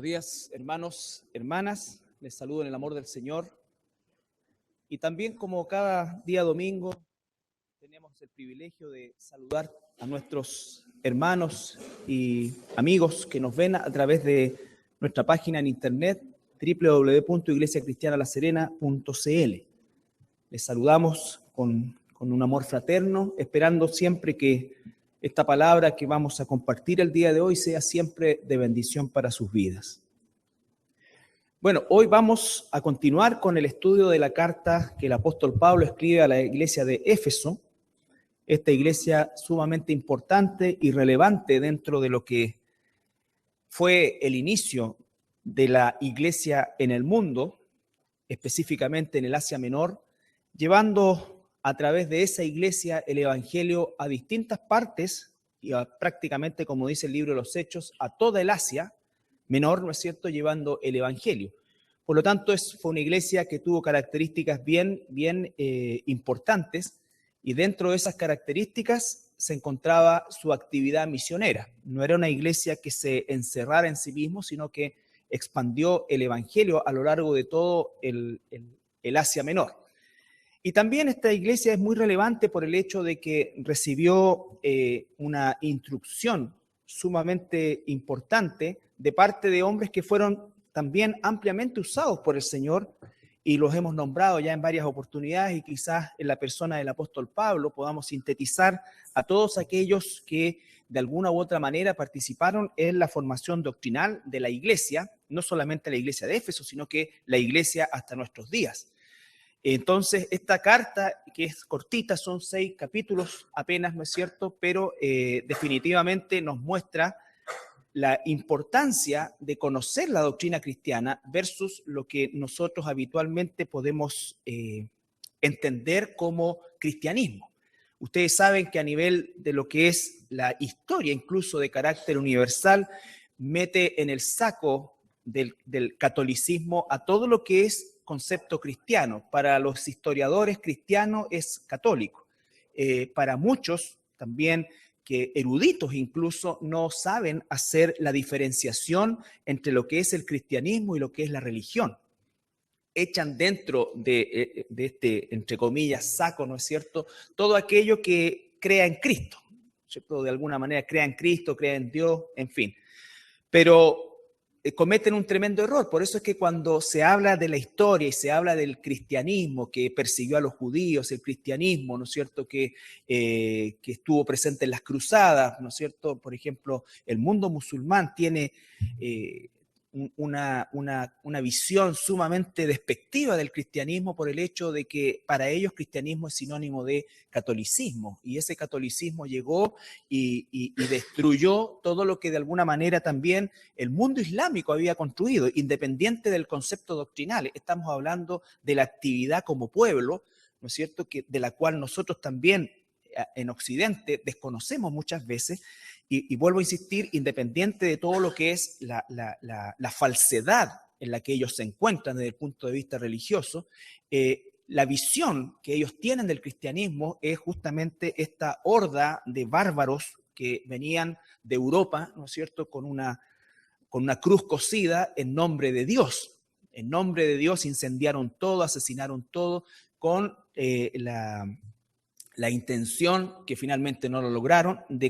días, hermanos, hermanas. Les saludo en el amor del Señor. Y también, como cada día domingo, tenemos el privilegio de saludar a nuestros hermanos y amigos que nos ven a través de nuestra página en internet www.iglesiacristianalaserena.cl. Les saludamos con un amor fraterno, esperando siempre que esta palabra que vamos a compartir el día de hoy sea siempre de bendición para sus vidas. Bueno, hoy vamos a continuar con el estudio de la carta que el apóstol Pablo escribe a la iglesia de Éfeso, esta iglesia sumamente importante y relevante dentro de lo que fue el inicio de la iglesia en el mundo, específicamente en el Asia Menor, llevando a través de esa iglesia el evangelio a distintas partes y prácticamente, como dice el libro de los Hechos, a toda el Asia Menor, ¿no es cierto?, llevando el evangelio. Por lo tanto, fue una iglesia que tuvo características bien importantes, y dentro de esas características se encontraba su actividad misionera. No era una iglesia que se encerrara en sí mismo, sino que expandió el evangelio a lo largo de todo el Asia Menor. Y también esta iglesia es muy relevante por el hecho de que recibió una instrucción sumamente importante de parte de hombres que fueron también ampliamente usados por el Señor, y los hemos nombrado ya en varias oportunidades, y quizás en la persona del apóstol Pablo podamos sintetizar a todos aquellos que de alguna u otra manera participaron en la formación doctrinal de la iglesia, no solamente la iglesia de Éfeso, sino que la iglesia hasta nuestros días. Entonces, esta carta, que es cortita, son 6 capítulos apenas, ¿no es cierto?, pero definitivamente nos muestra la importancia de conocer la doctrina cristiana versus lo que nosotros habitualmente podemos entender como cristianismo. Ustedes saben que a nivel de lo que es la historia, incluso de carácter universal, mete en el saco del catolicismo a todo lo que es concepto cristiano. Para los historiadores, cristiano es católico. Para muchos también, que eruditos incluso, no saben hacer la diferenciación entre lo que es el cristianismo y lo que es la religión. Echan dentro de este, entre comillas, saco, ¿no es cierto?, todo aquello que crea en Cristo, ¿cierto? De alguna manera crea en Cristo, crea en Dios, en fin. Pero cometen un tremendo error. Por eso es que cuando se habla de la historia y se habla del cristianismo que persiguió a los judíos, el cristianismo, ¿no es cierto?, que estuvo presente en las cruzadas, ¿no es cierto? Por ejemplo, el mundo musulmán tiene una visión sumamente despectiva del cristianismo por el hecho de que para ellos cristianismo es sinónimo de catolicismo, y ese catolicismo llegó y destruyó todo lo que de alguna manera también el mundo islámico había construido, independiente del concepto doctrinal. Estamos hablando de la actividad como pueblo, ¿no es cierto?, de la cual nosotros también en Occidente desconocemos muchas veces. Y vuelvo a insistir, independiente de todo lo que es la falsedad en la que ellos se encuentran desde el punto de vista religioso, la visión que ellos tienen del cristianismo es justamente esta horda de bárbaros que venían de Europa, ¿no es cierto?, con una cruz cosida en nombre de Dios. En nombre de Dios incendiaron todo, asesinaron todo, con la intención, que finalmente no lo lograron, de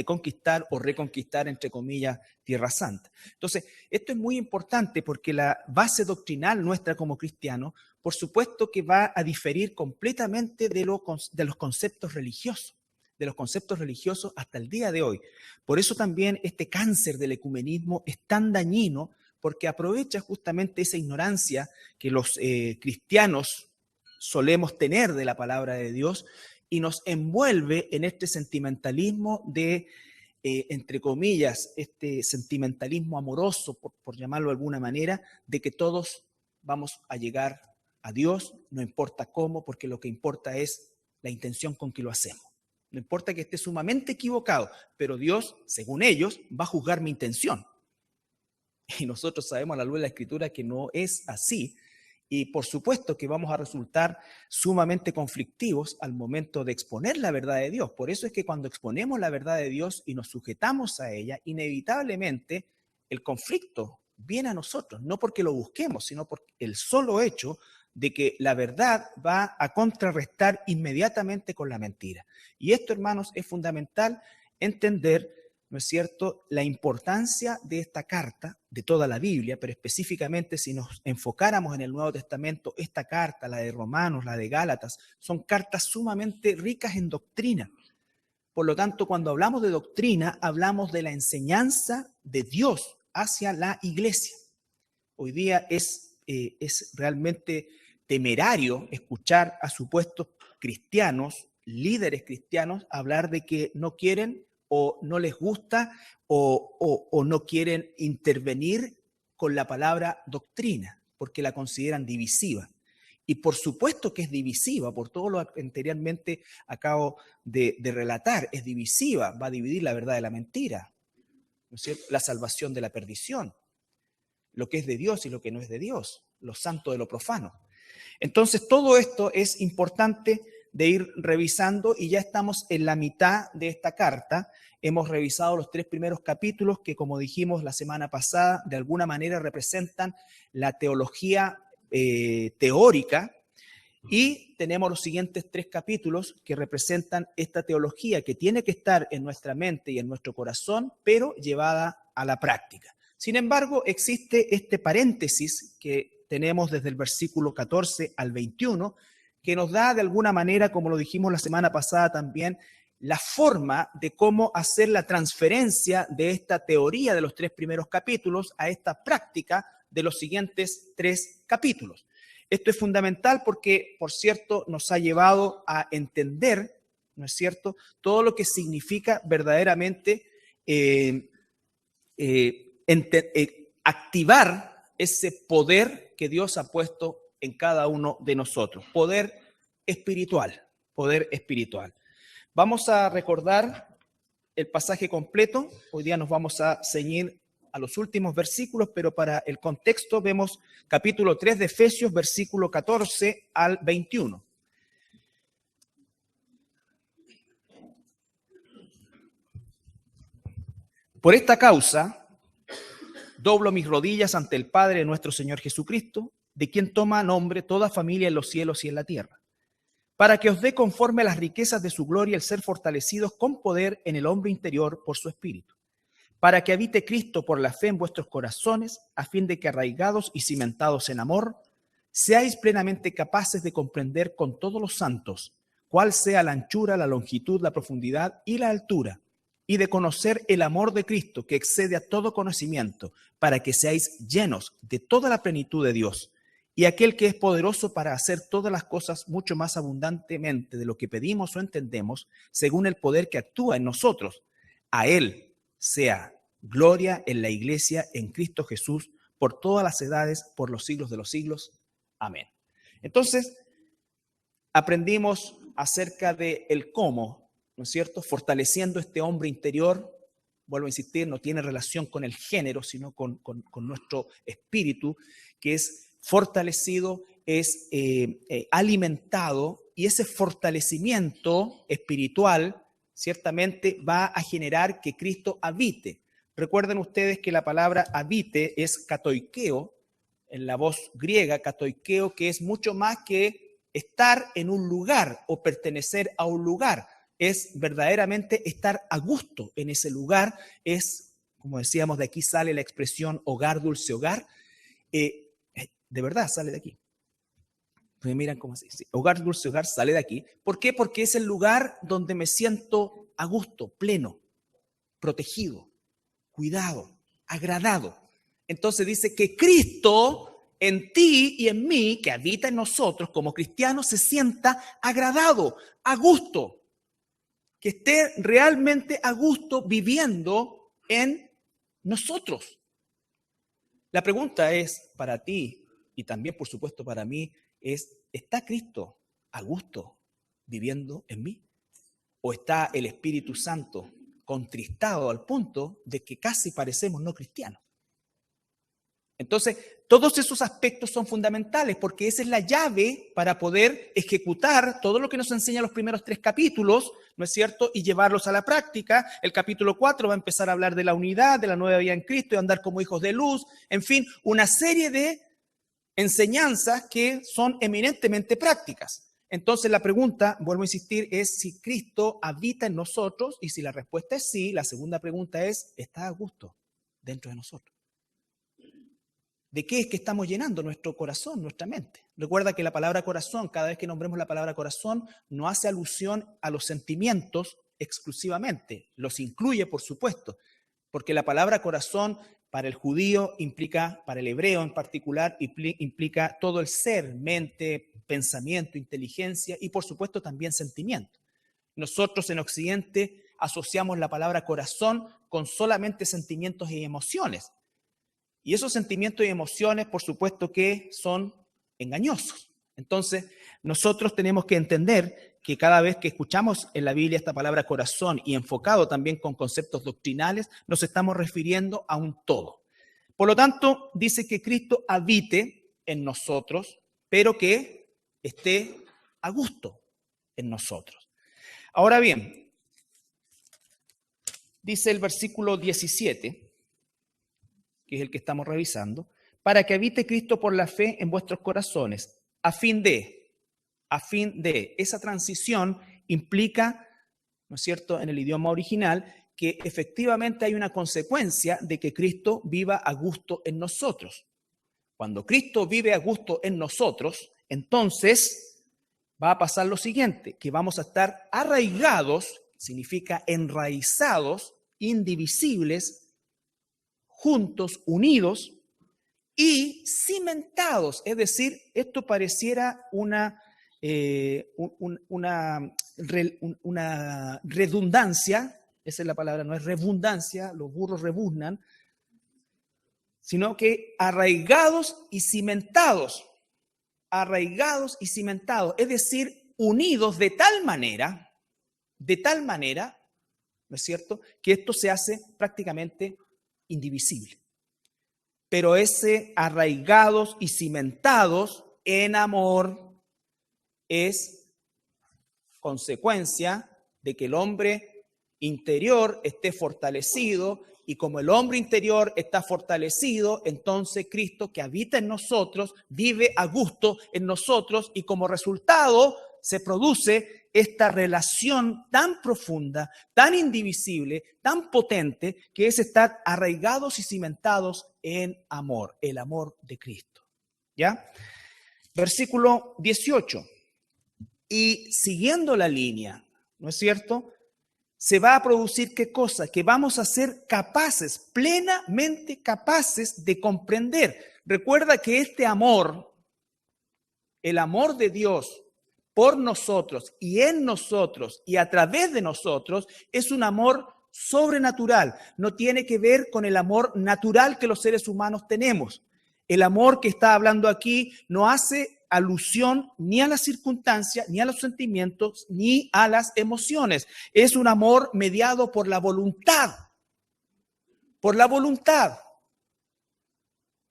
conquistar o reconquistar, entre comillas, Tierra Santa. Entonces, esto es muy importante porque la base doctrinal nuestra como cristianos, por supuesto que va a diferir completamente de los conceptos religiosos, hasta el día de hoy. Por eso también este cáncer del ecumenismo es tan dañino, porque aprovecha justamente esa ignorancia que los cristianos solemos tener de la palabra de Dios, y nos envuelve en este sentimentalismo de, entre comillas, este sentimentalismo amoroso, por llamarlo de alguna manera, de que todos vamos a llegar a Dios, no importa cómo, porque lo que importa es la intención con que lo hacemos. No importa que esté sumamente equivocado, pero Dios, según ellos, va a juzgar mi intención. Y nosotros sabemos a la luz de la Escritura que no es así. Y por supuesto que vamos a resultar sumamente conflictivos al momento de exponer la verdad de Dios. Por eso es que cuando exponemos la verdad de Dios y nos sujetamos a ella, inevitablemente el conflicto viene a nosotros, no porque lo busquemos, sino por el solo hecho de que la verdad va a contrarrestar inmediatamente con la mentira. Y esto, hermanos, es fundamental entender, ¿no es cierto?, la importancia de esta carta, de toda la Biblia, pero específicamente si nos enfocáramos en el Nuevo Testamento, esta carta, la de Romanos, la de Gálatas, son cartas sumamente ricas en doctrina. Por lo tanto, cuando hablamos de doctrina, hablamos de la enseñanza de Dios hacia la iglesia. Hoy día es realmente temerario escuchar a supuestos cristianos, líderes cristianos, hablar de que no quieren o no les gusta o no quieren intervenir con la palabra doctrina, porque la consideran divisiva. Y por supuesto que es divisiva, por todo lo que anteriormente acabo de relatar, es divisiva, va a dividir la verdad de la mentira, ¿no es cierto?, la salvación de la perdición, lo que es de Dios y lo que no es de Dios, lo santo de lo profano. Entonces, todo esto es importante de ir revisando y ya estamos en la mitad de esta carta. Hemos revisado los 3 primeros capítulos que, como dijimos la semana pasada, de alguna manera representan la teología teórica, y tenemos los siguientes 3 capítulos que representan esta teología que tiene que estar en nuestra mente y en nuestro corazón, pero llevada a la práctica. Sin embargo, existe este paréntesis que tenemos desde el versículo 14 al 21, que nos da de alguna manera, como lo dijimos la semana pasada también, la forma de cómo hacer la transferencia de esta teoría de los 3 primeros capítulos a esta práctica de los siguientes 3 capítulos. Esto es fundamental porque, por cierto, nos ha llevado a entender, ¿no es cierto?, todo lo que significa verdaderamente activar ese poder que Dios ha puesto en cada uno de nosotros. Poder espiritual, poder espiritual. Vamos a recordar el pasaje completo. Hoy día nos vamos a ceñir a los últimos versículos, pero para el contexto vemos capítulo 3 de Efesios, versículo 14 al 21. Por esta causa, doblo mis rodillas ante el Padre de nuestro Señor Jesucristo, de quien toma nombre toda familia en los cielos y en la tierra, para que os dé conforme a las riquezas de su gloria el ser fortalecidos con poder en el hombre interior por su Espíritu, para que habite Cristo por la fe en vuestros corazones, a fin de que arraigados y cimentados en amor, seáis plenamente capaces de comprender con todos los santos cuál sea la anchura, la longitud, la profundidad y la altura, y de conocer el amor de Cristo que excede a todo conocimiento, para que seáis llenos de toda la plenitud de Dios. Y aquel que es poderoso para hacer todas las cosas mucho más abundantemente de lo que pedimos o entendemos, según el poder que actúa en nosotros, a Él sea gloria en la iglesia, en Cristo Jesús, por todas las edades, por los siglos de los siglos. Amén. Entonces, aprendimos acerca de el cómo, ¿no es cierto?, fortaleciendo este hombre interior. Vuelvo a insistir, no tiene relación con el género, sino con nuestro espíritu, que es fortalecido, es alimentado, y ese fortalecimiento espiritual ciertamente va a generar que Cristo habite. Recuerden ustedes que la palabra habite es katoikeo, en la voz griega, katoikeo, que es mucho más que estar en un lugar o pertenecer a un lugar. Es verdaderamente estar a gusto en ese lugar. Es, como decíamos, de aquí sale la expresión hogar, dulce hogar. De verdad sale de aquí. Me miran como así. Sí. Hogar, dulce hogar, sale de aquí. ¿Por qué? Porque es el lugar donde me siento a gusto, pleno, protegido, cuidado, agradado. Entonces dice que Cristo en ti y en mí, que habita en nosotros como cristianos, se sienta agradado, a gusto, que esté realmente a gusto viviendo en nosotros. La pregunta es para ti y también, por supuesto, para mí, ¿está Cristo a gusto viviendo en mí? ¿O está el Espíritu Santo contristado al punto de que casi parecemos no cristianos? Entonces, todos esos aspectos son fundamentales porque esa es la llave para poder ejecutar todo lo que nos enseñan los primeros 3 capítulos, ¿no es cierto? Y llevarlos a la práctica. El capítulo 4 va a empezar a hablar de la unidad, de la nueva vida en Cristo, de andar como hijos de luz, en fin, una serie de enseñanzas que son eminentemente prácticas. Entonces la pregunta, vuelvo a insistir, es si Cristo habita en nosotros, y si la respuesta es sí, la segunda pregunta es, ¿está a gusto dentro de nosotros? ¿De qué es que estamos llenando nuestro corazón, nuestra mente? Recuerda que la palabra corazón, cada vez que nombremos la palabra corazón, no hace alusión a los sentimientos exclusivamente, los incluye, por supuesto, porque la palabra corazón para el judío implica, para el hebreo en particular, implica todo el ser, mente, pensamiento, inteligencia y por supuesto también sentimiento. Nosotros en Occidente asociamos la palabra corazón con solamente sentimientos y emociones. Y esos sentimientos y emociones, por supuesto que son engañosos. Entonces, nosotros tenemos que entender que cada vez que escuchamos en la Biblia esta palabra corazón y enfocado también con conceptos doctrinales, nos estamos refiriendo a un todo. Por lo tanto, dice que Cristo habite en nosotros, pero que esté a gusto en nosotros. Ahora bien, dice el versículo 17, que es el que estamos revisando, para que habite Cristo por la fe en vuestros corazones, a fin de, esa transición implica, ¿no es cierto?, en el idioma original, que efectivamente hay una consecuencia de que Cristo viva a gusto en nosotros. Cuando Cristo vive a gusto en nosotros, entonces va a pasar lo siguiente, que vamos a estar arraigados, significa enraizados, indivisibles, juntos, unidos y cimentados. Es decir, esto pareciera una redundancia, esa es la palabra, no es redundancia, los burros rebuznan, sino que arraigados y cimentados, es decir, unidos de tal manera, ¿no es cierto?, que esto se hace prácticamente indivisible. Pero ese arraigados y cimentados en amor es consecuencia de que el hombre interior esté fortalecido, y como el hombre interior está fortalecido, entonces Cristo que habita en nosotros vive a gusto en nosotros, y como resultado se produce esta relación tan profunda, tan indivisible, tan potente, que es estar arraigados y cimentados en amor, el amor de Cristo. ¿Ya? Versículo 18. Y siguiendo la línea, ¿no es cierto?, se va a producir ¿qué cosa? Que vamos a ser capaces, plenamente capaces de comprender. Recuerda que este amor, el amor de Dios por nosotros y en nosotros y a través de nosotros, es un amor sobrenatural. No tiene que ver con el amor natural que los seres humanos tenemos. El amor que está hablando aquí no hace alusión ni a las circunstancias, ni a los sentimientos, ni a las emociones. Es un amor mediado por la voluntad. Por la voluntad.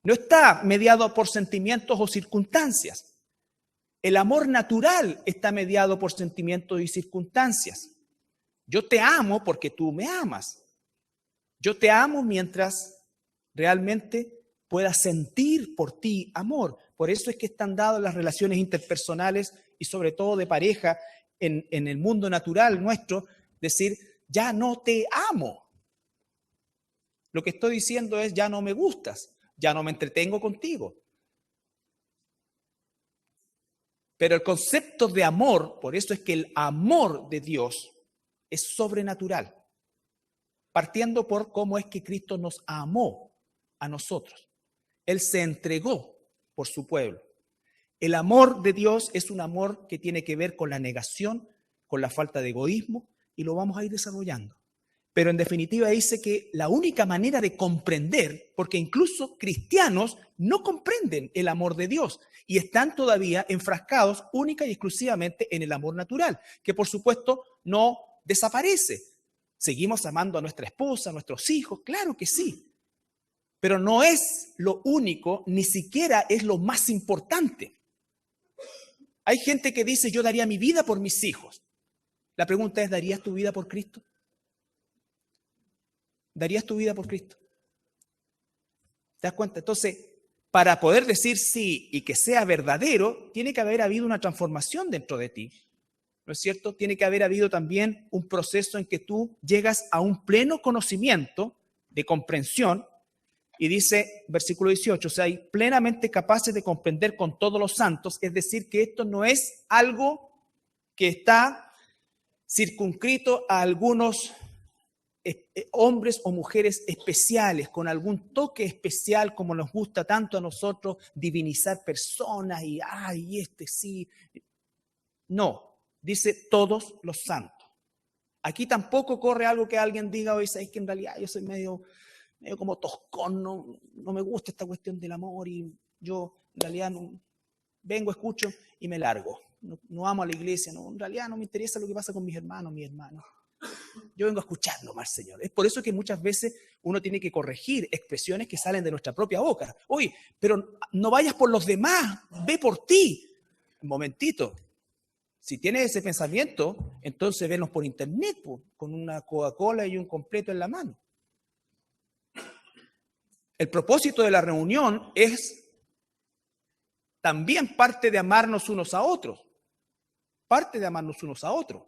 No está mediado por sentimientos o circunstancias. El amor natural está mediado por sentimientos y circunstancias. Yo te amo porque tú me amas. Yo te amo mientras realmente pueda sentir por ti amor. Por eso es que están dadas las relaciones interpersonales y sobre todo de pareja en el mundo natural nuestro, decir, ya no te amo. Lo que estoy diciendo es, ya no me gustas, ya no me entretengo contigo. Pero el concepto de amor, por eso es que el amor de Dios es sobrenatural, partiendo por cómo es que Cristo nos amó a nosotros. Él se entregó por su pueblo. El amor de Dios es un amor que tiene que ver con la negación, con la falta de egoísmo, y lo vamos a ir desarrollando. Pero en definitiva dice que la única manera de comprender, porque incluso cristianos no comprenden el amor de Dios y están todavía enfrascados única y exclusivamente en el amor natural, que por supuesto no desaparece. Seguimos amando a nuestra esposa, a nuestros hijos, claro que sí. pero no es lo único, ni siquiera es lo más importante. Hay gente que dice, yo daría mi vida por mis hijos. La pregunta es, ¿darías tu vida por Cristo? ¿Darías tu vida por Cristo? ¿Te das cuenta? Entonces, para poder decir sí y que sea verdadero, tiene que haber habido una transformación dentro de ti, ¿no es cierto? Tiene que haber habido también un proceso en que tú llegas a un pleno conocimiento de comprensión y dice, versículo 18, o sea, y plenamente capaces de comprender con todos los santos, es decir, que esto no es algo que está circunscrito a algunos hombres o mujeres especiales, con algún toque especial, como nos gusta tanto a nosotros divinizar personas y, ay, este sí. No, dice todos los santos. Aquí tampoco corre algo que alguien diga, oye, sabes que en realidad yo soy medio como toscón, no me gusta esta cuestión del amor y yo en realidad no, vengo, escucho y me largo. No amo a la iglesia, no, en realidad no me interesa lo que pasa con mis hermanos. Yo vengo a escuchar nomás, Señor. Es por eso que muchas veces uno tiene que corregir expresiones que salen de nuestra propia boca. Oye, pero no vayas por los demás, ve por ti. Un momentito. Si tienes ese pensamiento, entonces venos por internet, con una Coca-Cola y un completo en la mano. El propósito de la reunión es también parte de amarnos unos a otros. Parte de amarnos unos a otros.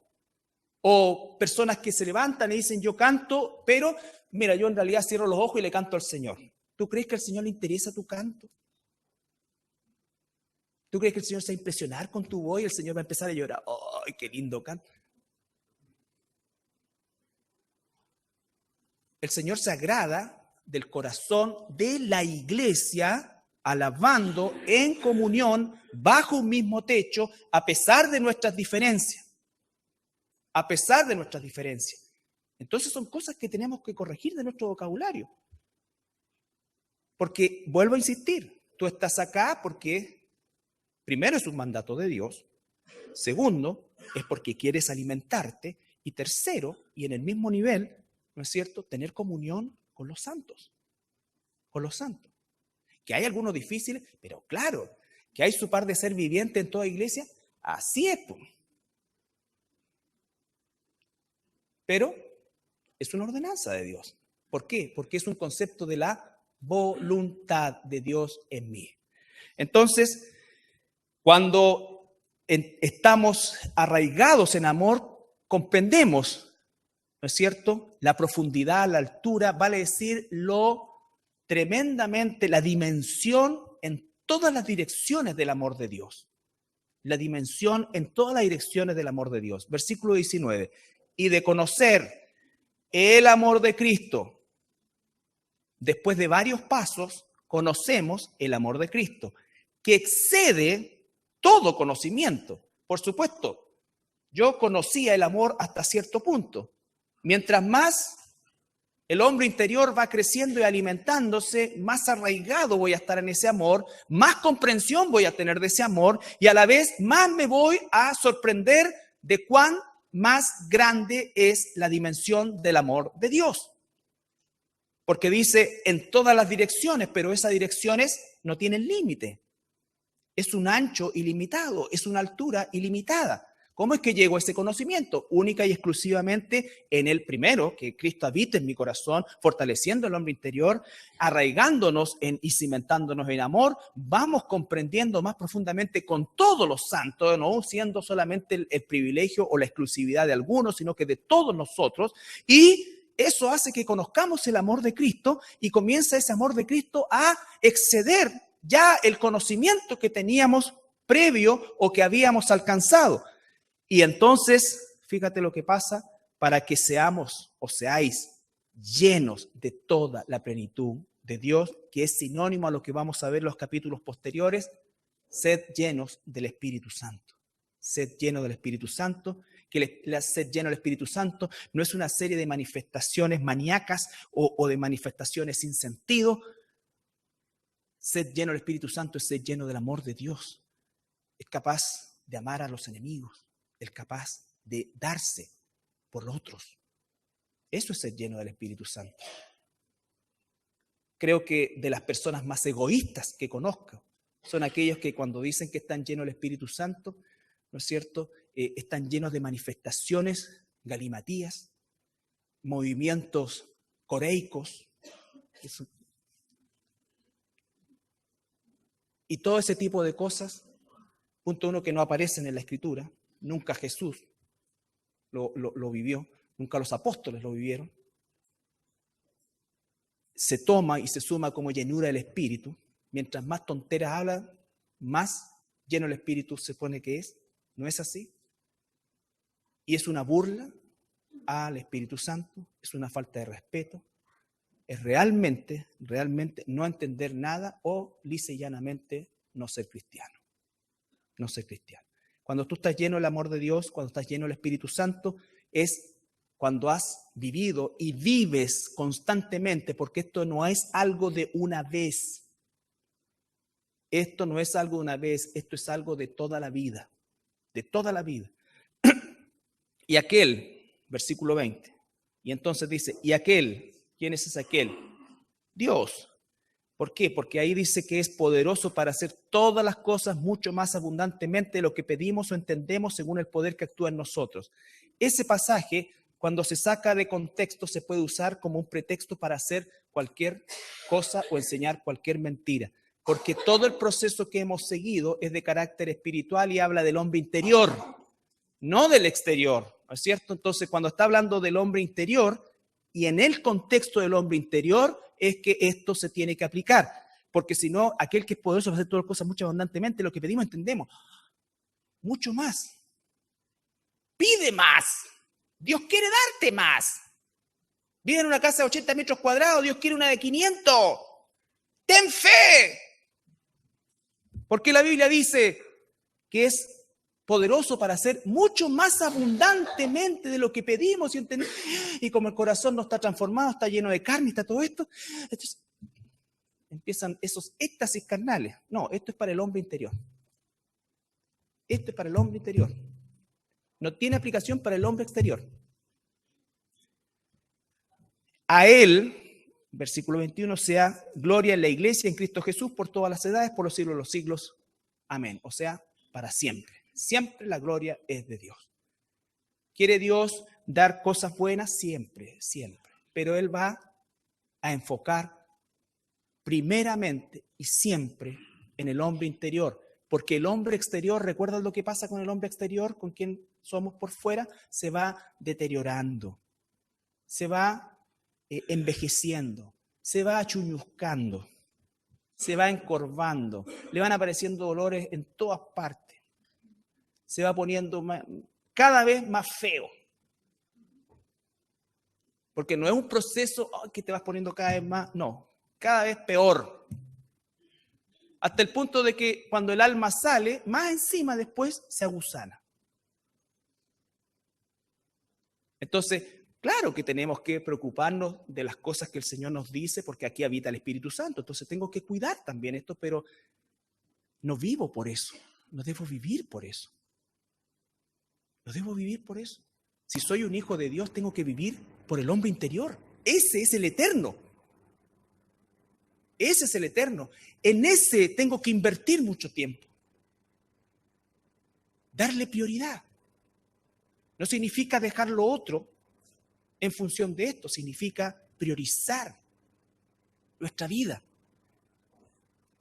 O personas que se levantan y dicen, yo canto, pero mira, yo en realidad cierro los ojos y le canto al Señor. ¿Tú crees que al Señor le interesa tu canto? ¿Tú crees que el Señor se va a impresionar con tu voz y el Señor va a empezar a llorar? ¡Ay, qué lindo canto! El Señor se agrada del corazón de la iglesia, alabando en comunión, bajo un mismo techo, a pesar de nuestras diferencias. A pesar de nuestras diferencias. Entonces son cosas que tenemos que corregir de nuestro vocabulario. Porque, vuelvo a insistir, tú estás acá porque, primero, es un mandato de Dios. Segundo, es porque quieres alimentarte. Y tercero, y en el mismo nivel, ¿no es cierto?, tener comunión con los santos. Con los santos. Que hay algunos difíciles, pero claro, que hay su par de ser viviente en toda iglesia, así es, pues. Pero es una ordenanza de Dios. ¿Por qué? Porque es un concepto de la voluntad de Dios en mí. Entonces, cuando estamos arraigados en amor, comprendemos, ¿no es cierto?, la profundidad, la altura, vale decir lo tremendamente, la dimensión en todas las direcciones del amor de Dios. La dimensión en todas las direcciones del amor de Dios. Versículo 19. Y de conocer el amor de Cristo. Después de varios pasos, conocemos el amor de Cristo, que excede todo conocimiento. Por supuesto, yo conocía el amor hasta cierto punto. Mientras más el hombre interior va creciendo y alimentándose, más arraigado voy a estar en ese amor, más comprensión voy a tener de ese amor y a la vez más me voy a sorprender de cuán más grande es la dimensión del amor de Dios. Porque dice en todas las direcciones, pero esas direcciones no tienen límite. Es un ancho ilimitado, es una altura ilimitada. ¿Cómo es que llego a ese conocimiento? Única y exclusivamente en el primero, que Cristo habita en mi corazón, fortaleciendo el hombre interior, arraigándonos y cimentándonos en amor, vamos comprendiendo más profundamente con todos los santos, no siendo solamente el privilegio o la exclusividad de algunos, sino que de todos nosotros, y eso hace que conozcamos el amor de Cristo y comienza ese amor de Cristo a exceder ya el conocimiento que teníamos previo o que habíamos alcanzado. Y entonces, fíjate lo que pasa, para que seamos o seáis llenos de toda la plenitud de Dios, que es sinónimo a lo que vamos a ver en los capítulos posteriores, sed llenos del Espíritu Santo. Sed llenos del Espíritu Santo, que el ser lleno del Espíritu Santo no es una serie de manifestaciones maníacas o de manifestaciones sin sentido. Sed lleno del Espíritu Santo es ser lleno del amor de Dios. Es capaz de amar a los enemigos. Es capaz de darse por otros. Eso es ser lleno del Espíritu Santo. creo que de las personas más egoístas que conozco son aquellos que cuando dicen que están llenos del Espíritu Santo, ¿no es cierto?, están llenos de manifestaciones galimatías, movimientos coreicos, y todo ese tipo de cosas, punto uno, que no aparecen en la Escritura. Nunca Jesús lo vivió, nunca los apóstoles lo vivieron. Se toma y se suma como llenura del Espíritu. Mientras más tonteras habla, más lleno el Espíritu se pone que es. ¿No es así? Y es una burla al Espíritu Santo, es una falta de respeto, es realmente no entender nada o lisa y llanamente no ser cristiano. No ser cristiano. Cuando tú estás lleno del amor de Dios, cuando estás lleno del Espíritu Santo, es cuando has vivido y vives constantemente, porque esto no es algo de una vez. Esto no es algo de una vez, esto es algo de toda la vida. De toda la vida. Y aquel, versículo 20, y entonces dice, y aquel, ¿quién es ese aquel? Dios. ¿Por qué? Porque ahí dice que es poderoso para hacer todas las cosas mucho más abundantemente de lo que pedimos o entendemos según el poder que actúa en nosotros. Ese pasaje, cuando se saca de contexto, se puede usar como un pretexto para hacer cualquier cosa o enseñar cualquier mentira. Porque todo el proceso que hemos seguido es de carácter espiritual y habla del hombre interior, no del exterior, ¿no es cierto? Entonces, cuando está hablando del hombre interior y en el contexto del hombre interior, es que esto se tiene que aplicar. Porque si no, aquel que es poderoso va a hacer todas las cosas mucho abundantemente, lo que pedimos entendemos. Mucho más. Pide más. Dios quiere darte más. Vive en una casa de 80 metros cuadrados, Dios quiere una de 500. ¡Ten fe! Porque la Biblia dice que es poderoso para hacer mucho más abundantemente de lo que pedimos y entendemos. Y como el corazón no está transformado, está lleno de carne, está todo esto, entonces empiezan esos éxtasis carnales. No, esto es para el hombre interior. Esto es para el hombre interior. No tiene aplicación para el hombre exterior. A él, versículo 21, sea gloria en la iglesia, en Cristo Jesús, por todas las edades, por los siglos de los siglos. Amén. O sea, para siempre. Siempre la gloria es de Dios. ¿Quiere Dios dar cosas buenas? Siempre, siempre. Pero Él va a enfocar primeramente y siempre en el hombre interior. Porque el hombre exterior, ¿recuerdas lo que pasa con el hombre exterior? Con quien somos por fuera, se va deteriorando. Se va envejeciendo. Se va achuñuscando. Se va encorvando. Le van apareciendo dolores en todas partes. Se va poniendo cada vez más feo. Porque no es un proceso que te vas poniendo cada vez más, no, cada vez peor. Hasta el punto de que cuando el alma sale, más encima después se aguzana. Entonces, claro que tenemos que preocuparnos de las cosas que el Señor nos dice, porque aquí habita el Espíritu Santo. Entonces tengo que cuidar también esto, pero no vivo por eso, no debo vivir por eso. No debo vivir por eso. Si soy un hijo de Dios, tengo que vivir por el hombre interior. Ese es el eterno. Ese es el eterno. En ese tengo que invertir mucho tiempo. Darle prioridad. No significa dejar lo otro en función de esto. Significa priorizar nuestra vida.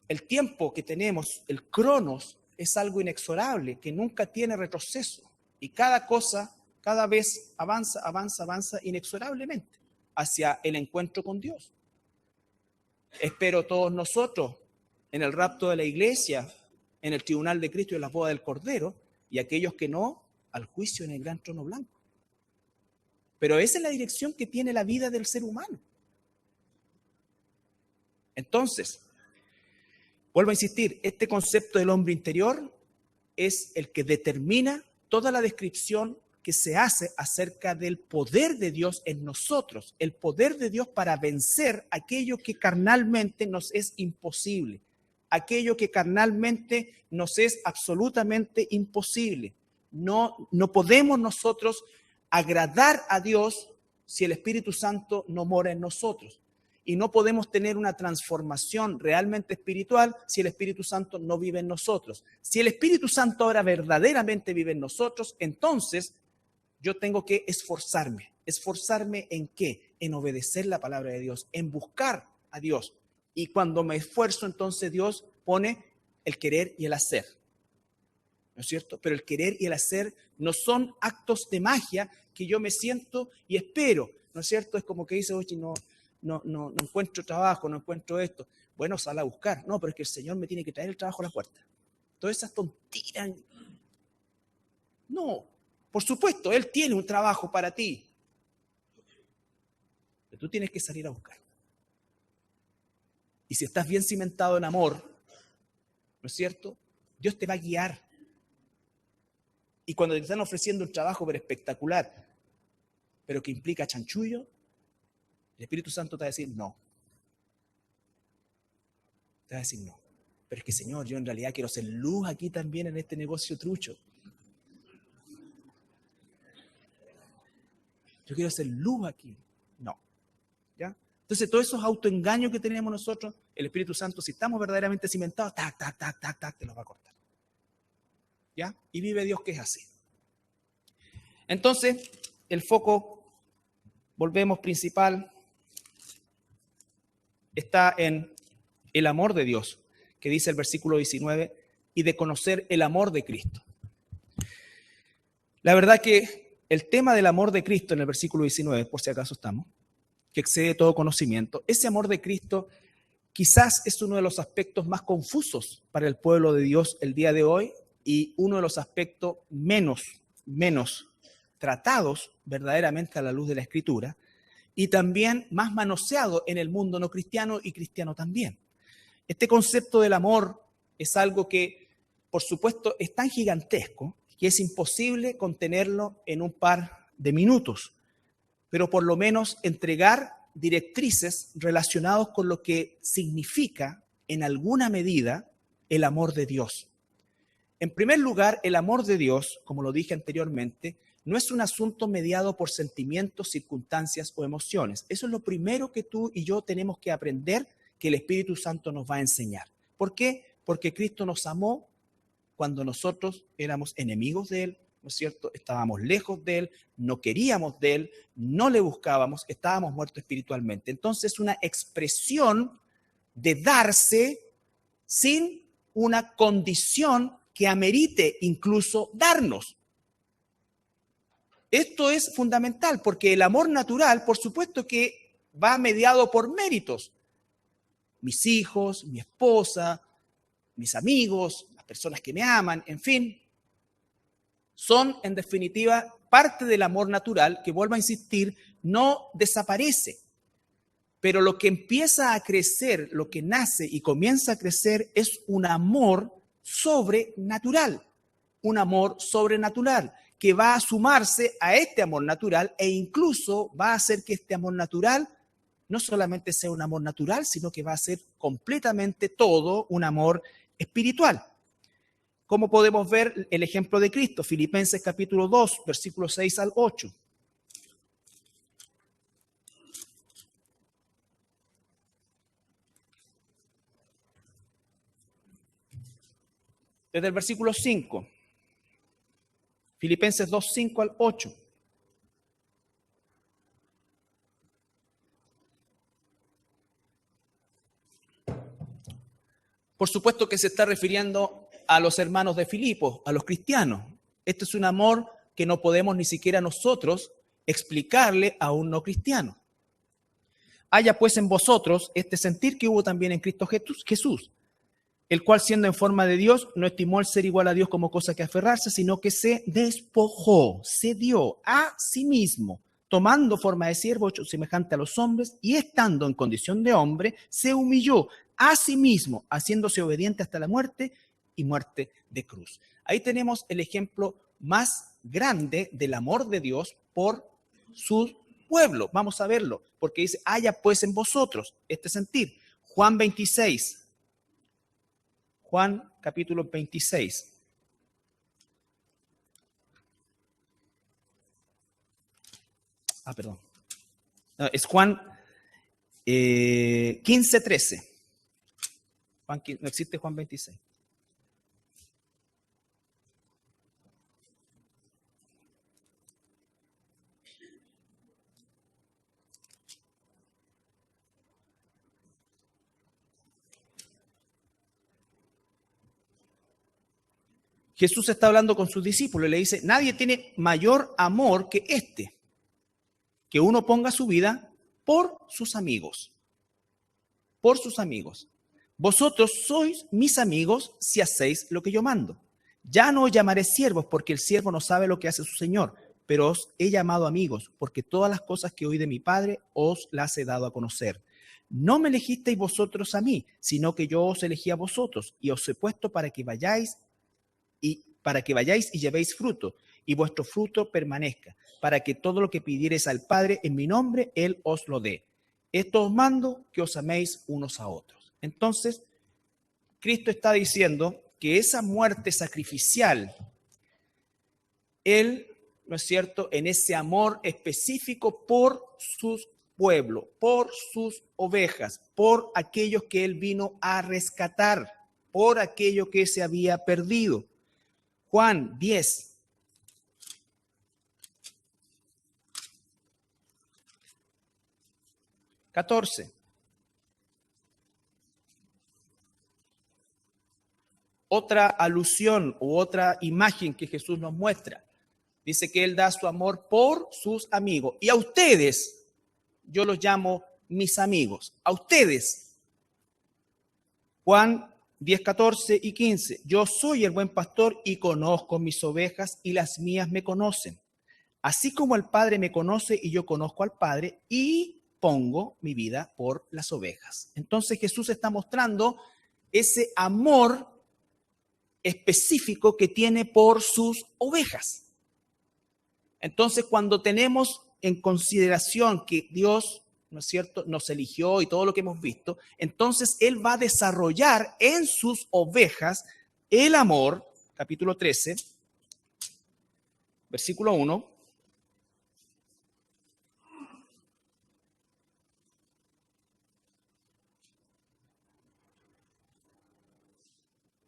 El tiempo que tenemos, el cronos, es algo inexorable, que nunca tiene retroceso. Y cada cosa, cada vez avanza inexorablemente hacia el encuentro con Dios. Espero todos nosotros en el rapto de la iglesia, en el tribunal de Cristo y en las bodas del Cordero, y aquellos que no, al juicio en el gran trono blanco. Pero esa es la dirección que tiene la vida del ser humano. Entonces, vuelvo a insistir, este concepto del hombre interior es el que determina toda la descripción que se hace acerca del poder de Dios en nosotros, el poder de Dios para vencer aquello que carnalmente nos es imposible, aquello que carnalmente nos es absolutamente imposible. No podemos nosotros agradar a Dios si el Espíritu Santo no mora en nosotros. y no podemos tener una transformación realmente espiritual si el Espíritu Santo no vive en nosotros. Si el Espíritu Santo ahora verdaderamente vive en nosotros, entonces yo tengo que esforzarme. ¿Esforzarme en qué? En obedecer la palabra de Dios, en buscar a Dios. Y cuando me esfuerzo, entonces Dios pone el querer y el hacer. ¿No es cierto? Pero el querer y el hacer no son actos de magia que yo me siento y espero. ¿No es cierto? Es como que dice, oye, no encuentro trabajo, no encuentro esto. Bueno, sal a buscar. No, pero es que el Señor me tiene que traer el trabajo a la puerta. Todas esas tonteras. No, por supuesto, Él tiene un trabajo para ti. Pero tú tienes que salir a buscar. Y si estás bien cimentado en amor, ¿no es cierto? Dios te va a guiar. Y cuando te están ofreciendo un trabajo pero espectacular, pero que implica chanchullo, el Espíritu Santo te va a decir no. Te va a decir no. Pero es que, Señor, yo en realidad quiero ser luz aquí también en este negocio trucho. Yo quiero ser luz aquí. No. ¿Ya? Entonces, todos esos autoengaños que tenemos nosotros, el Espíritu Santo, si estamos verdaderamente cimentados, te los va a cortar. ¿Ya? Y vive Dios que es así. Entonces, el foco, volvemos principal, está en el amor de Dios, que dice el versículo 19, y de conocer el amor de Cristo. La verdad que el tema del amor de Cristo en el versículo 19, por si acaso estamos, que excede todo conocimiento, ese amor de Cristo quizás es uno de los aspectos más confusos para el pueblo de Dios el día de hoy y uno de los aspectos menos tratados verdaderamente a la luz de la Escritura y también más manoseado en el mundo no cristiano y cristiano también. Este concepto del amor es algo que, por supuesto, es tan gigantesco que es imposible contenerlo en un par de minutos, pero por lo menos entregar directrices relacionadas con lo que significa, en alguna medida, el amor de Dios. En primer lugar, el amor de Dios, como lo dije anteriormente, no es un asunto mediado por sentimientos, circunstancias o emociones. Eso es lo primero que tú y yo tenemos que aprender, que el Espíritu Santo nos va a enseñar. ¿Por qué? Porque Cristo nos amó cuando nosotros éramos enemigos de Él, ¿no es cierto? Estábamos lejos de Él, no queríamos de Él, no le buscábamos, estábamos muertos espiritualmente. Entonces, es una expresión de darse sin una condición que amerite incluso darnos. Esto es fundamental porque el amor natural, por supuesto que va mediado por méritos. Mis hijos, mi esposa, mis amigos, las personas que me aman, en fin, son en definitiva parte del amor natural que, vuelvo a insistir, no desaparece. Pero lo que empieza a crecer, lo que nace y comienza a crecer es un amor sobrenatural. Un amor sobrenatural que va a sumarse a este amor natural e incluso va a hacer que este amor natural no solamente sea un amor natural, sino que va a ser completamente todo un amor espiritual. ¿Cómo podemos ver el ejemplo de Cristo? Filipenses capítulo 2, versículos 6 al 8. Desde el versículo 5. Filipenses 2, 5 al 8. Por supuesto que se está refiriendo a los hermanos de Filipos, a los cristianos. Este es un amor que no podemos ni siquiera nosotros explicarle a un no cristiano. Haya pues en vosotros este sentir que hubo también en Cristo Jesús, el cual siendo en forma de Dios no estimó el ser igual a Dios como cosa que aferrarse, sino que se despojó, se dio a sí mismo, tomando forma de siervo hecho semejante a los hombres y estando en condición de hombre, se humilló a sí mismo, haciéndose obediente hasta la muerte y muerte de cruz. Ahí tenemos el ejemplo más grande del amor de Dios por su pueblo. Vamos a verlo, porque dice, haya pues en vosotros este sentir. Juan 26. Juan capítulo 26. Perdón. No, es Juan 15:13. No existe Juan 26. Jesús está hablando con sus discípulos y le dice, nadie tiene mayor amor que este, que uno ponga su vida por sus amigos. Por sus amigos. Vosotros sois mis amigos si hacéis lo que yo mando. Ya no os llamaré siervos porque el siervo no sabe lo que hace su señor, pero os he llamado amigos porque todas las cosas que oí de mi Padre os las he dado a conocer. No me elegisteis vosotros a mí, sino que yo os elegí a vosotros y os he puesto para que vayáis y llevéis fruto, y vuestro fruto permanezca, para que todo lo que pidiereis al Padre en mi nombre, Él os lo dé. Esto os mando, que os améis unos a otros. Entonces, Cristo está diciendo que esa muerte sacrificial, Él, ¿no es cierto?, en ese amor específico por sus pueblos, por sus ovejas, por aquellos que Él vino a rescatar, por aquello que se había perdido. Juan 10. Otra alusión u otra imagen que Jesús nos muestra. Dice que Él da su amor por sus amigos. Y a ustedes, yo los llamo mis amigos. A ustedes. Juan 10, 14 y 15. Yo soy el buen pastor y conozco mis ovejas y las mías me conocen. Así como el Padre me conoce y yo conozco al Padre y pongo mi vida por las ovejas. Entonces Jesús está mostrando ese amor específico que tiene por sus ovejas. Entonces, cuando tenemos en consideración que Dios, ¿no es cierto?, nos eligió y todo lo que hemos visto, entonces Él va a desarrollar en sus ovejas el amor, capítulo 13, versículo 1.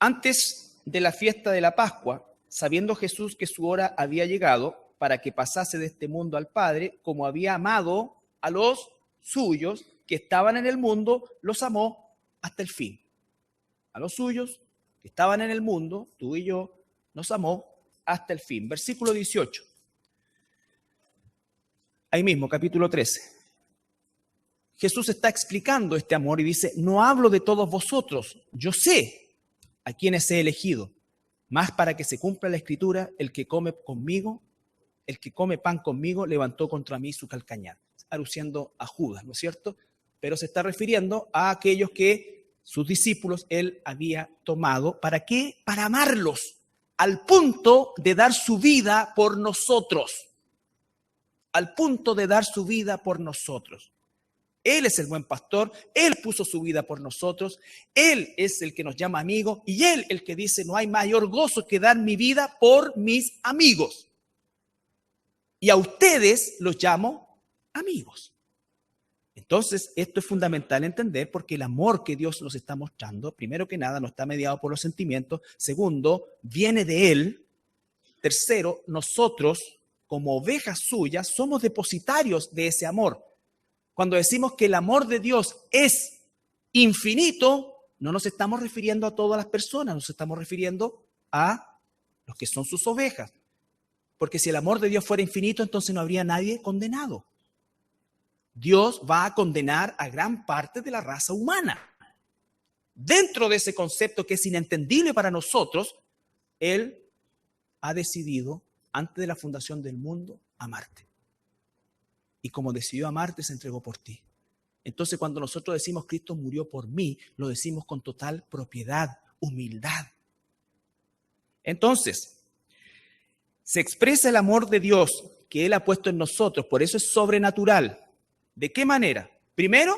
Antes de la fiesta de la Pascua, sabiendo Jesús que su hora había llegado para que pasase de este mundo al Padre, como había amado a los suyos que estaban en el mundo, los amó hasta el fin. A los suyos que estaban en el mundo, tú y yo, nos amó hasta el fin. Versículo 18. Ahí mismo, capítulo 13. Jesús está explicando este amor y dice, no hablo de todos vosotros, yo sé a quienes he elegido, más para que se cumpla la escritura, el que come pan conmigo, levantó contra mí su calcañar. Aluciendo a Judas, ¿no es cierto? Pero se está refiriendo a aquellos que sus discípulos Él había tomado. ¿Para qué? Para amarlos, al punto de dar su vida por nosotros. Al punto de dar su vida por nosotros. Él es el buen pastor, Él puso su vida por nosotros, Él es el que nos llama amigo y Él el que dice, no hay mayor gozo que dar mi vida por mis amigos. Y a ustedes los llamo amigos. Entonces, esto es fundamental entender porque el amor que Dios nos está mostrando, primero que nada, no está mediado por los sentimientos. Segundo, viene de Él. Tercero, nosotros, como ovejas suyas, somos depositarios de ese amor. Cuando decimos que el amor de Dios es infinito, no nos estamos refiriendo a todas las personas, nos estamos refiriendo a los que son sus ovejas. Porque si el amor de Dios fuera infinito, entonces no habría nadie condenado. Dios va a condenar a gran parte de la raza humana. Dentro de ese concepto que es inentendible para nosotros, Él ha decidido, antes de la fundación del mundo, amarte. Y como decidió amarte, se entregó por ti. Entonces, cuando nosotros decimos Cristo murió por mí, lo decimos con total propiedad, humildad. Entonces, se expresa el amor de Dios que Él ha puesto en nosotros, por eso es sobrenatural. ¿De qué manera? Primero,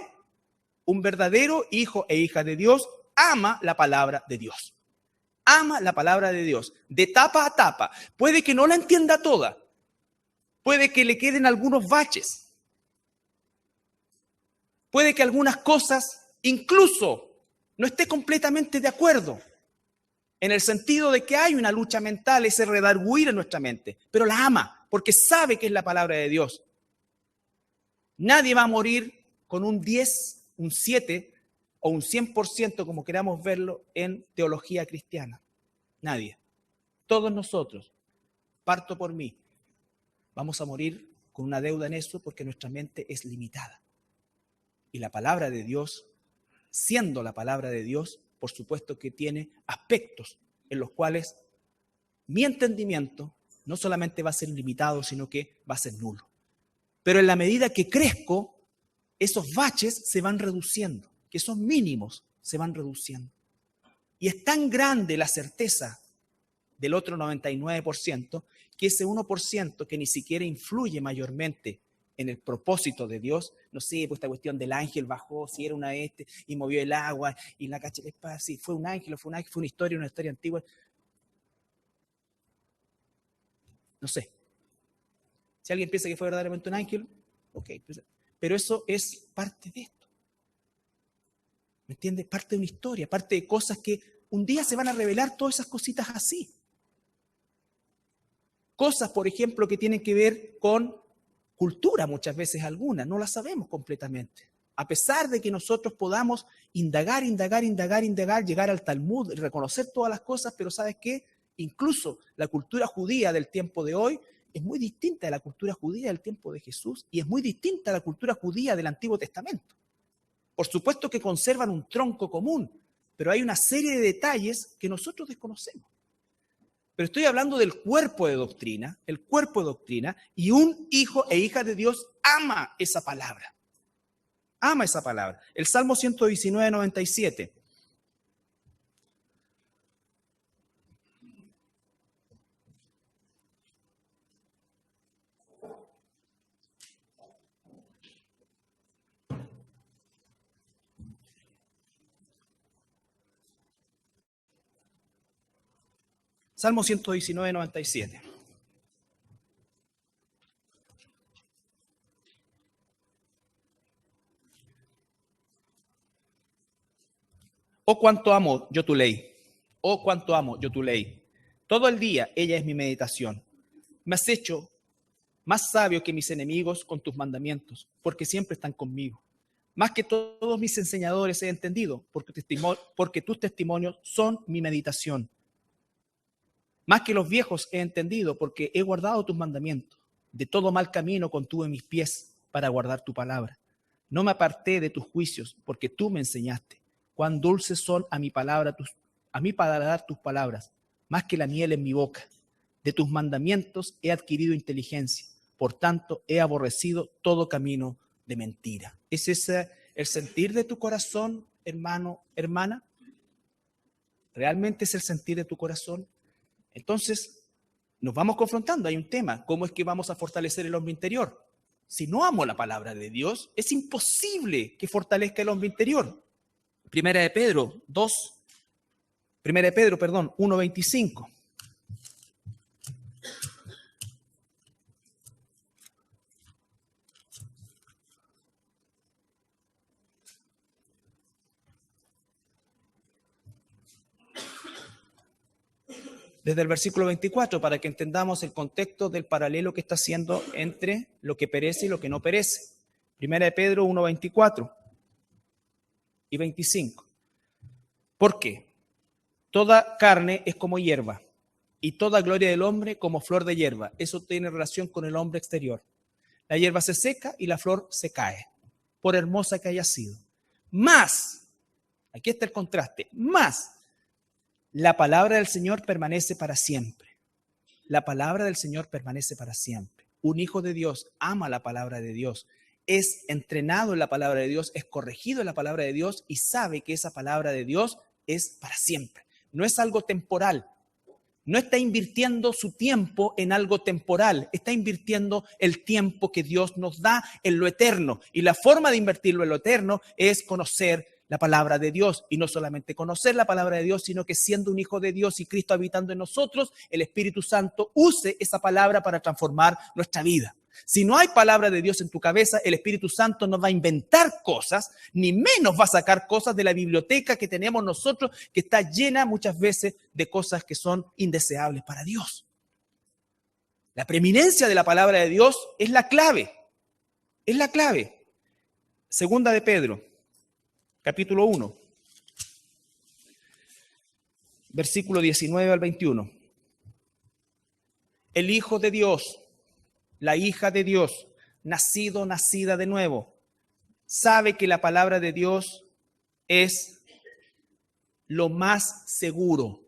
un verdadero hijo e hija de Dios ama la palabra de Dios. Ama la palabra de Dios, de tapa a tapa. Puede que no la entienda toda. Puede que le queden algunos baches. Puede que algunas cosas incluso no esté completamente de acuerdo, en el sentido de que hay una lucha mental, ese redarguir en nuestra mente, pero la ama porque sabe que es la palabra de Dios. Nadie va a morir con un 10, un 7 o un 100%, como queramos verlo, en teología cristiana. Nadie. Todos nosotros, parto por mí, vamos a morir con una deuda en eso porque nuestra mente es limitada. Y la palabra de Dios, siendo la palabra de Dios, por supuesto que tiene aspectos en los cuales mi entendimiento no solamente va a ser limitado, sino que va a ser nulo. Pero en la medida que crezco, esos baches se van reduciendo, que son mínimos, se van reduciendo. Y es tan grande la certeza del otro 99%, que ese 1% que ni siquiera influye mayormente en el propósito de Dios, no sé, pues esta cuestión del ángel bajó, si era una y movió el agua, y la cacha, si fue un ángel, fue una historia antigua. No sé. Si alguien piensa que fue verdaderamente un ángel, ok, pero eso es parte de esto. ¿Me entiendes? Parte de una historia, parte de cosas que un día se van a revelar, todas esas cositas así. Cosas, por ejemplo, que tienen que ver con cultura, muchas veces algunas, no las sabemos completamente. A pesar de que nosotros podamos indagar, llegar al Talmud, reconocer todas las cosas, pero ¿sabes qué? Incluso la cultura judía del tiempo de hoy es muy distinta de la cultura judía del tiempo de Jesús y es muy distinta a la cultura judía del Antiguo Testamento. Por supuesto que conservan un tronco común, pero hay una serie de detalles que nosotros desconocemos. Pero estoy hablando del cuerpo de doctrina, y un hijo e hija de Dios ama esa palabra. Ama esa palabra. El Salmo 119, 97. Salmo 119, 97. Oh, cuánto amo yo tu ley. Oh, cuánto amo yo tu ley. Todo el día ella es mi meditación. Me has hecho más sabio que mis enemigos con tus mandamientos, porque siempre están conmigo. Más que todos mis enseñadores he entendido, porque tus testimonios son mi meditación. Más que los viejos he entendido, porque he guardado tus mandamientos. De todo mal camino contuve mis pies para guardar tu palabra. No me aparté de tus juicios, porque tú me enseñaste. Cuán dulces son a mi paladar tus palabras, más que la miel en mi boca. De tus mandamientos he adquirido inteligencia, por tanto he aborrecido todo camino de mentira. ¿Es ese el sentir de tu corazón, hermano, hermana? ¿Realmente es el sentir de tu corazón? Entonces, nos vamos confrontando. Hay un tema, ¿cómo es que vamos a fortalecer el hombre interior? Si no amo la palabra de Dios, es imposible que fortalezca el hombre interior. Primera de Pedro 1:25. Desde el versículo 24, para que entendamos el contexto del paralelo que está haciendo entre lo que perece y lo que no perece. Primera de Pedro 1:24 y 25. ¿Por qué? Toda carne es como hierba, y toda gloria del hombre como flor de hierba. Eso tiene relación con el hombre exterior. La hierba se seca y la flor se cae, por hermosa que haya sido. Más, aquí está el contraste, más, la palabra del Señor permanece para siempre. La palabra del Señor permanece para siempre. Un hijo de Dios ama la palabra de Dios, es entrenado en la palabra de Dios, es corregido en la palabra de Dios y sabe que esa palabra de Dios es para siempre. No es algo temporal. No está invirtiendo su tiempo en algo temporal, está invirtiendo el tiempo que Dios nos da en lo eterno. Y la forma de invertirlo en lo eterno es conocer la palabra de Dios. Y no solamente conocer la palabra de Dios, sino que siendo un hijo de Dios y Cristo habitando en nosotros, el Espíritu Santo use esa palabra para transformar nuestra vida. Si no hay palabra de Dios en tu cabeza, el Espíritu Santo no va a inventar cosas, ni menos va a sacar cosas de la biblioteca que tenemos nosotros, que está llena muchas veces de cosas que son indeseables para Dios. La preeminencia de la palabra de Dios es la clave. Es la clave. Segunda de Pedro, capítulo 1, versículo 19 al 21. El Hijo de Dios, la hija de Dios, nacido, nacida de nuevo, sabe que la palabra de Dios es lo más seguro.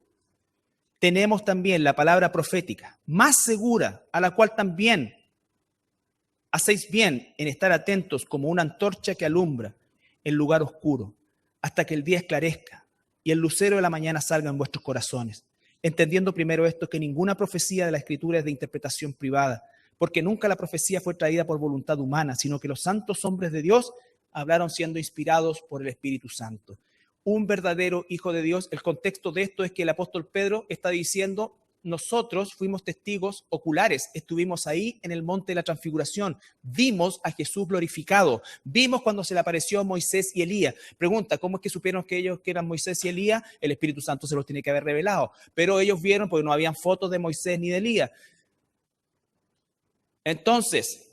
Tenemos también la palabra profética, más segura, a la cual también hacéis bien en estar atentos como una antorcha que alumbra el lugar oscuro, hasta que el día esclarezca y el lucero de la mañana salga en vuestros corazones. Entendiendo primero esto, que ninguna profecía de la Escritura es de interpretación privada, porque nunca la profecía fue traída por voluntad humana, sino que los santos hombres de Dios hablaron siendo inspirados por el Espíritu Santo. Un verdadero hijo de Dios. El contexto de esto es que el apóstol Pedro está diciendo: nosotros fuimos testigos oculares, estuvimos ahí en el monte de la transfiguración, vimos a Jesús glorificado, vimos cuando se le apareció a Moisés y Elías. Pregunta, ¿cómo es que supieron que ellos que eran Moisés y Elías? El Espíritu Santo se los tiene que haber revelado, pero ellos vieron porque no habían fotos de Moisés ni de Elías. Entonces,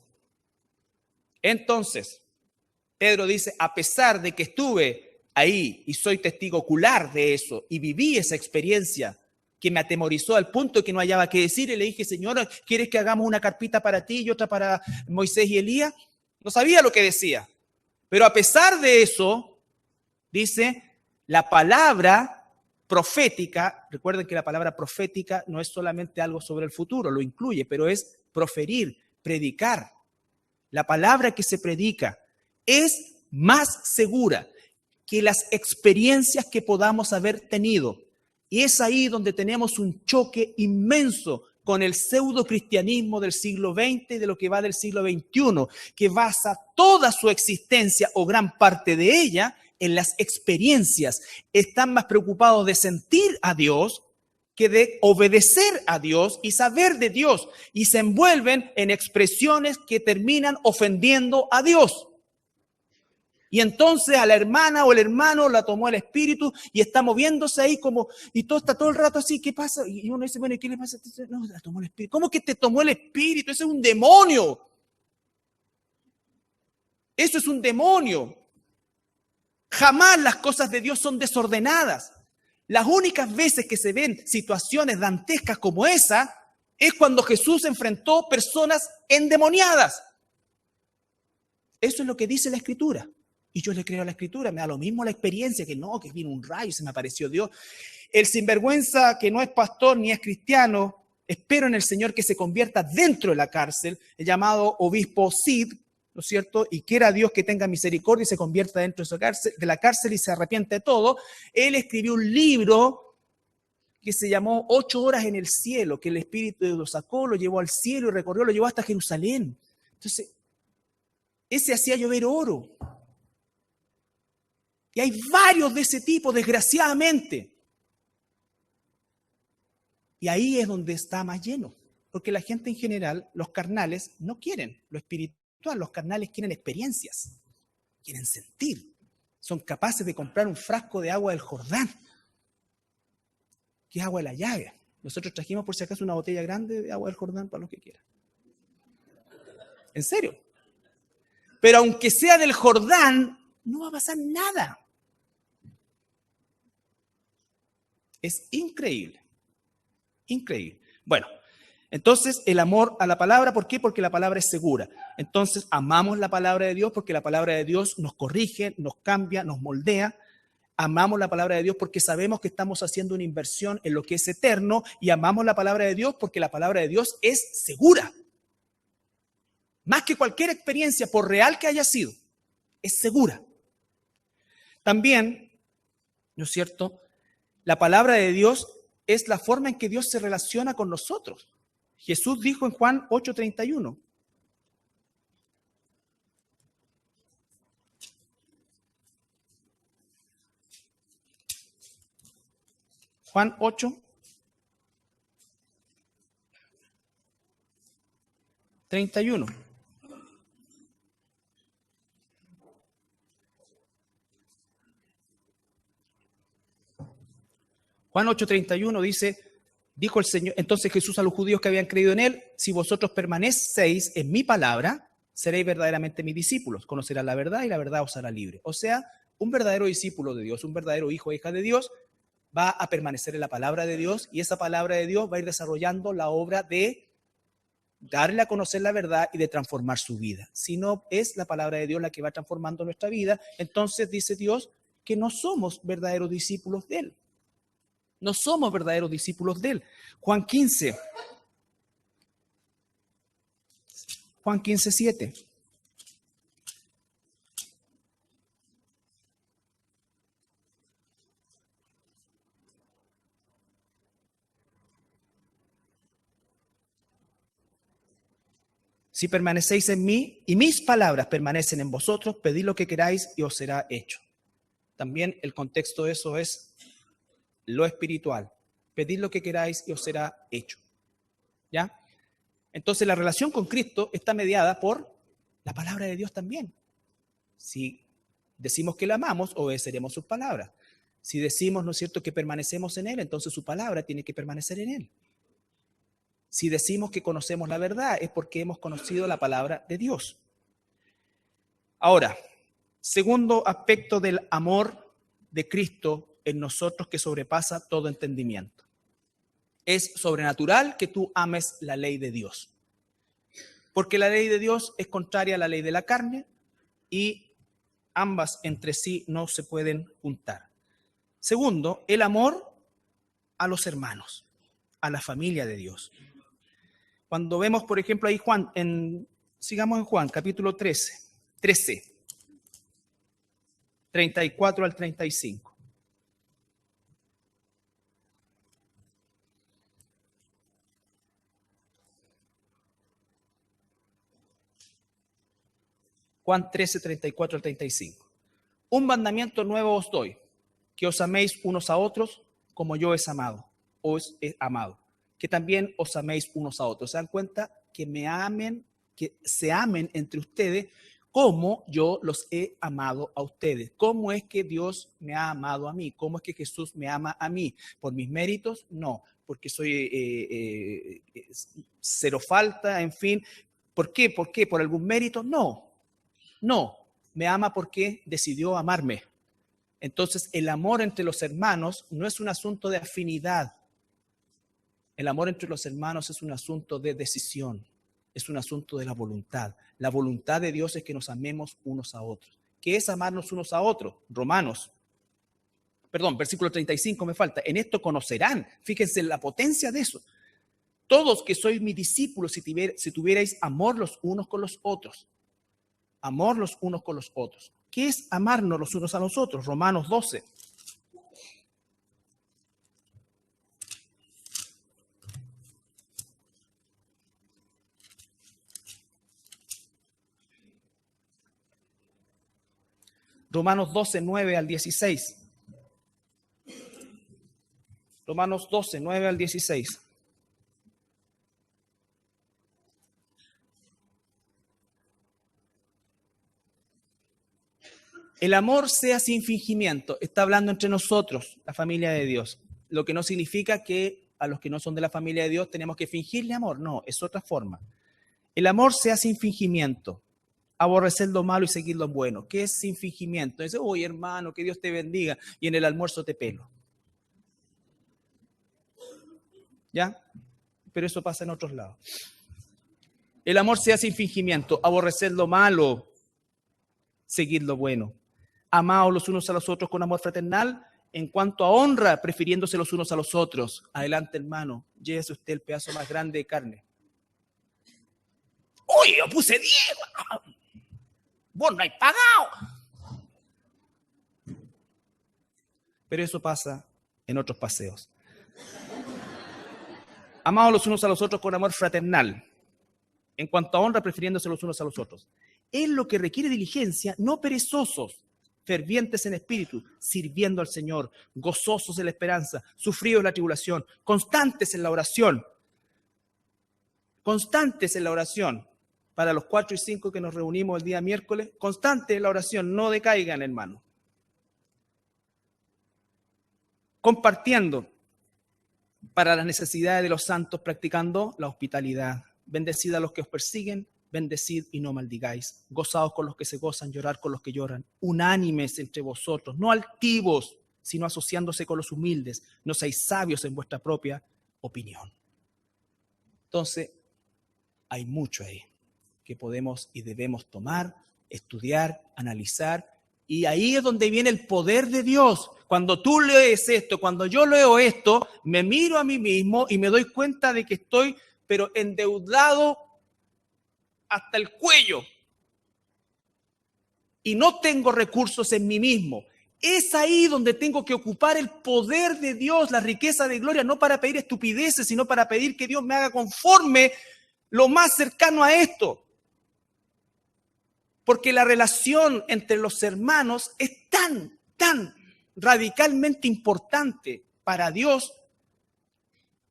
Pedro dice: a pesar de que estuve ahí y soy testigo ocular de eso y viví esa experiencia que me atemorizó al punto de que no hallaba qué decir, y le dije: Señor, ¿quieres que hagamos una carpita para ti y otra para Moisés y Elías? No sabía lo que decía, pero a pesar de eso, dice, la palabra profética, recuerden que la palabra profética no es solamente algo sobre el futuro, lo incluye, pero es proferir, predicar. La palabra que se predica es más segura que las experiencias que podamos haber tenido. Y es ahí donde tenemos un choque inmenso con el pseudo-cristianismo del siglo XX y de lo que va del siglo XXI, que basa toda su existencia o gran parte de ella en las experiencias. Están más preocupados de sentir a Dios que de obedecer a Dios y saber de Dios, y se envuelven en expresiones que terminan ofendiendo a Dios. Y entonces a la hermana o el hermano la tomó el espíritu y está moviéndose ahí como, y todo está todo el rato así, ¿qué pasa? Y uno dice, bueno, ¿y qué le pasa? No, la tomó el espíritu. ¿Cómo que te tomó el espíritu? Ese es un demonio. Eso es un demonio. Jamás las cosas de Dios son desordenadas. Las únicas veces que se ven situaciones dantescas como esa es cuando Jesús enfrentó personas endemoniadas. Eso es lo que dice la Escritura. Y yo le creo a la Escritura, me da lo mismo la experiencia, que no, que vino un rayo y se me apareció Dios. El sinvergüenza que no es pastor ni es cristiano, espero en el Señor que se convierta dentro de la cárcel, el llamado obispo Cid, ¿no es cierto? Y quiera Dios que tenga misericordia y se convierta dentro de la cárcel y se arrepiente de todo. Él escribió un libro que se llamó 8 horas en el cielo, que el Espíritu lo sacó, lo llevó al cielo y recorrió, lo llevó hasta Jerusalén. Entonces, ese hacía llover oro. Y hay varios de ese tipo, desgraciadamente. Y ahí es donde está más lleno. Porque la gente en general, los carnales, no quieren lo espiritual. Los carnales quieren experiencias. Quieren sentir. Son capaces de comprar un frasco de agua del Jordán, que es agua de la llave. Nosotros trajimos por si acaso una botella grande de agua del Jordán para los que quieran. En serio. Pero aunque sea del Jordán, no va a pasar nada. Es increíble. Increíble. Bueno, entonces el amor a la palabra, ¿por qué? Porque la palabra es segura. Entonces amamos la palabra de Dios porque la palabra de Dios nos corrige, nos cambia, nos moldea. Amamos la palabra de Dios porque sabemos que estamos haciendo una inversión en lo que es eterno, y amamos la palabra de Dios porque la palabra de Dios es segura. Más que cualquier experiencia, por real que haya sido, es segura. También, ¿no es cierto?, la palabra de Dios es la forma en que Dios se relaciona con nosotros. Jesús dijo en Juan 8:31. Juan 8:31. Juan 8:31 dice, dijo el Señor, entonces Jesús a los judíos que habían creído en él, si vosotros permanecéis en mi palabra, seréis verdaderamente mis discípulos, conocerán la verdad y la verdad os hará libre. O sea, un verdadero discípulo de Dios, un verdadero hijo o hija de Dios, va a permanecer en la palabra de Dios y esa palabra de Dios va a ir desarrollando la obra de darle a conocer la verdad y de transformar su vida. Si no es la palabra de Dios la que va transformando nuestra vida, entonces dice Dios que no somos verdaderos discípulos de Él. No somos verdaderos discípulos de Él. Juan 15:7. Si permanecéis en mí y mis palabras permanecen en vosotros, pedid lo que queráis y os será hecho. También el contexto de eso es lo espiritual. Pedid lo que queráis y os será hecho. ¿Ya? Entonces la relación con Cristo está mediada por la palabra de Dios también. Si decimos que le amamos, obedeceremos sus palabras. Si decimos, ¿no es cierto?, que permanecemos en Él, entonces su palabra tiene que permanecer en Él. Si decimos que conocemos la verdad, es porque hemos conocido la palabra de Dios. Ahora, segundo aspecto del amor de Cristo en nosotros que sobrepasa todo entendimiento. Es sobrenatural que tú ames la ley de Dios. Porque la ley de Dios es contraria a la ley de la carne y ambas entre sí no se pueden juntar. Segundo, el amor a los hermanos, a la familia de Dios. Cuando vemos, por ejemplo, ahí Juan, sigamos en Juan, capítulo 13, 34 al 35. Juan 13, 34 al 35. Un mandamiento nuevo os doy, que os améis unos a otros como yo os he amado. Que también os améis unos a otros. ¿Se dan cuenta? Que me amen, que se amen entre ustedes como yo los he amado a ustedes. ¿Cómo es que Dios me ha amado a mí? ¿Cómo es que Jesús me ama a mí? ¿Por mis méritos? No, porque soy cero falta, en fin. ¿Por qué? ¿Por qué? ¿Por algún mérito? No, me ama porque decidió amarme. Entonces, el amor entre los hermanos no es un asunto de afinidad. El amor entre los hermanos es un asunto de decisión, es un asunto de la voluntad. La voluntad de Dios es que nos amemos unos a otros. ¿Qué es amarnos unos a otros? Versículo 35 me falta. En esto conocerán, fíjense la potencia de eso. Todos que sois mis discípulos si tuvierais amor los unos con los otros. Amor los unos con los otros. ¿Qué es amarnos los unos a los otros? Romanos 12. Romanos 12, 9 al 16. Romanos 12, 9 al 16. El amor sea sin fingimiento. Está hablando entre nosotros, la familia de Dios. Lo que no significa que a los que no son de la familia de Dios tenemos que fingirle amor. No, es otra forma. El amor sea sin fingimiento. Aborrecer lo malo y seguir lo bueno. ¿Qué es sin fingimiento? Dice, oye hermano, que Dios te bendiga y en el almuerzo te pelo. ¿Ya? Pero eso pasa en otros lados. El amor sea sin fingimiento. Aborrecer lo malo, seguir lo bueno. Amaos los unos a los otros con amor fraternal. En cuanto a honra, prefiriéndose los unos a los otros. Adelante, hermano, llévese usted el pedazo más grande de carne. ¡Uy, yo puse 10! ¡Vos no hay pagado! Pero eso pasa en otros paseos. Amados los unos a los otros con amor fraternal. En cuanto a honra, prefiriéndose los unos a los otros. Es lo que requiere diligencia, no perezosos, fervientes en espíritu, sirviendo al Señor, gozosos en la esperanza, sufridos en la tribulación, constantes en la oración. Constantes en la oración. Para los 4 y 5 que nos reunimos el día miércoles, constantes en la oración, no decaigan, hermano. Compartiendo, para las necesidades de los santos, practicando la hospitalidad. Bendecid a los que os persiguen, bendecid y no maldigáis. Gozaos con los que se gozan, llorar con los que lloran. Unánimes entre vosotros, no altivos, sino asociándose con los humildes. No seáis sabios en vuestra propia opinión. Entonces, hay mucho ahí que podemos y debemos tomar, estudiar, analizar. Y ahí es donde viene el poder de Dios. Cuando tú lees esto, cuando yo leo esto, me miro a mí mismo y me doy cuenta de que estoy, pero endeudado hasta el cuello. Y no tengo recursos en mí mismo. Es ahí donde tengo que ocupar el poder de Dios, la riqueza de gloria, no para pedir estupideces, sino para pedir que Dios me haga conforme lo más cercano a esto. Porque la relación entre los hermanos es tan radicalmente importante para Dios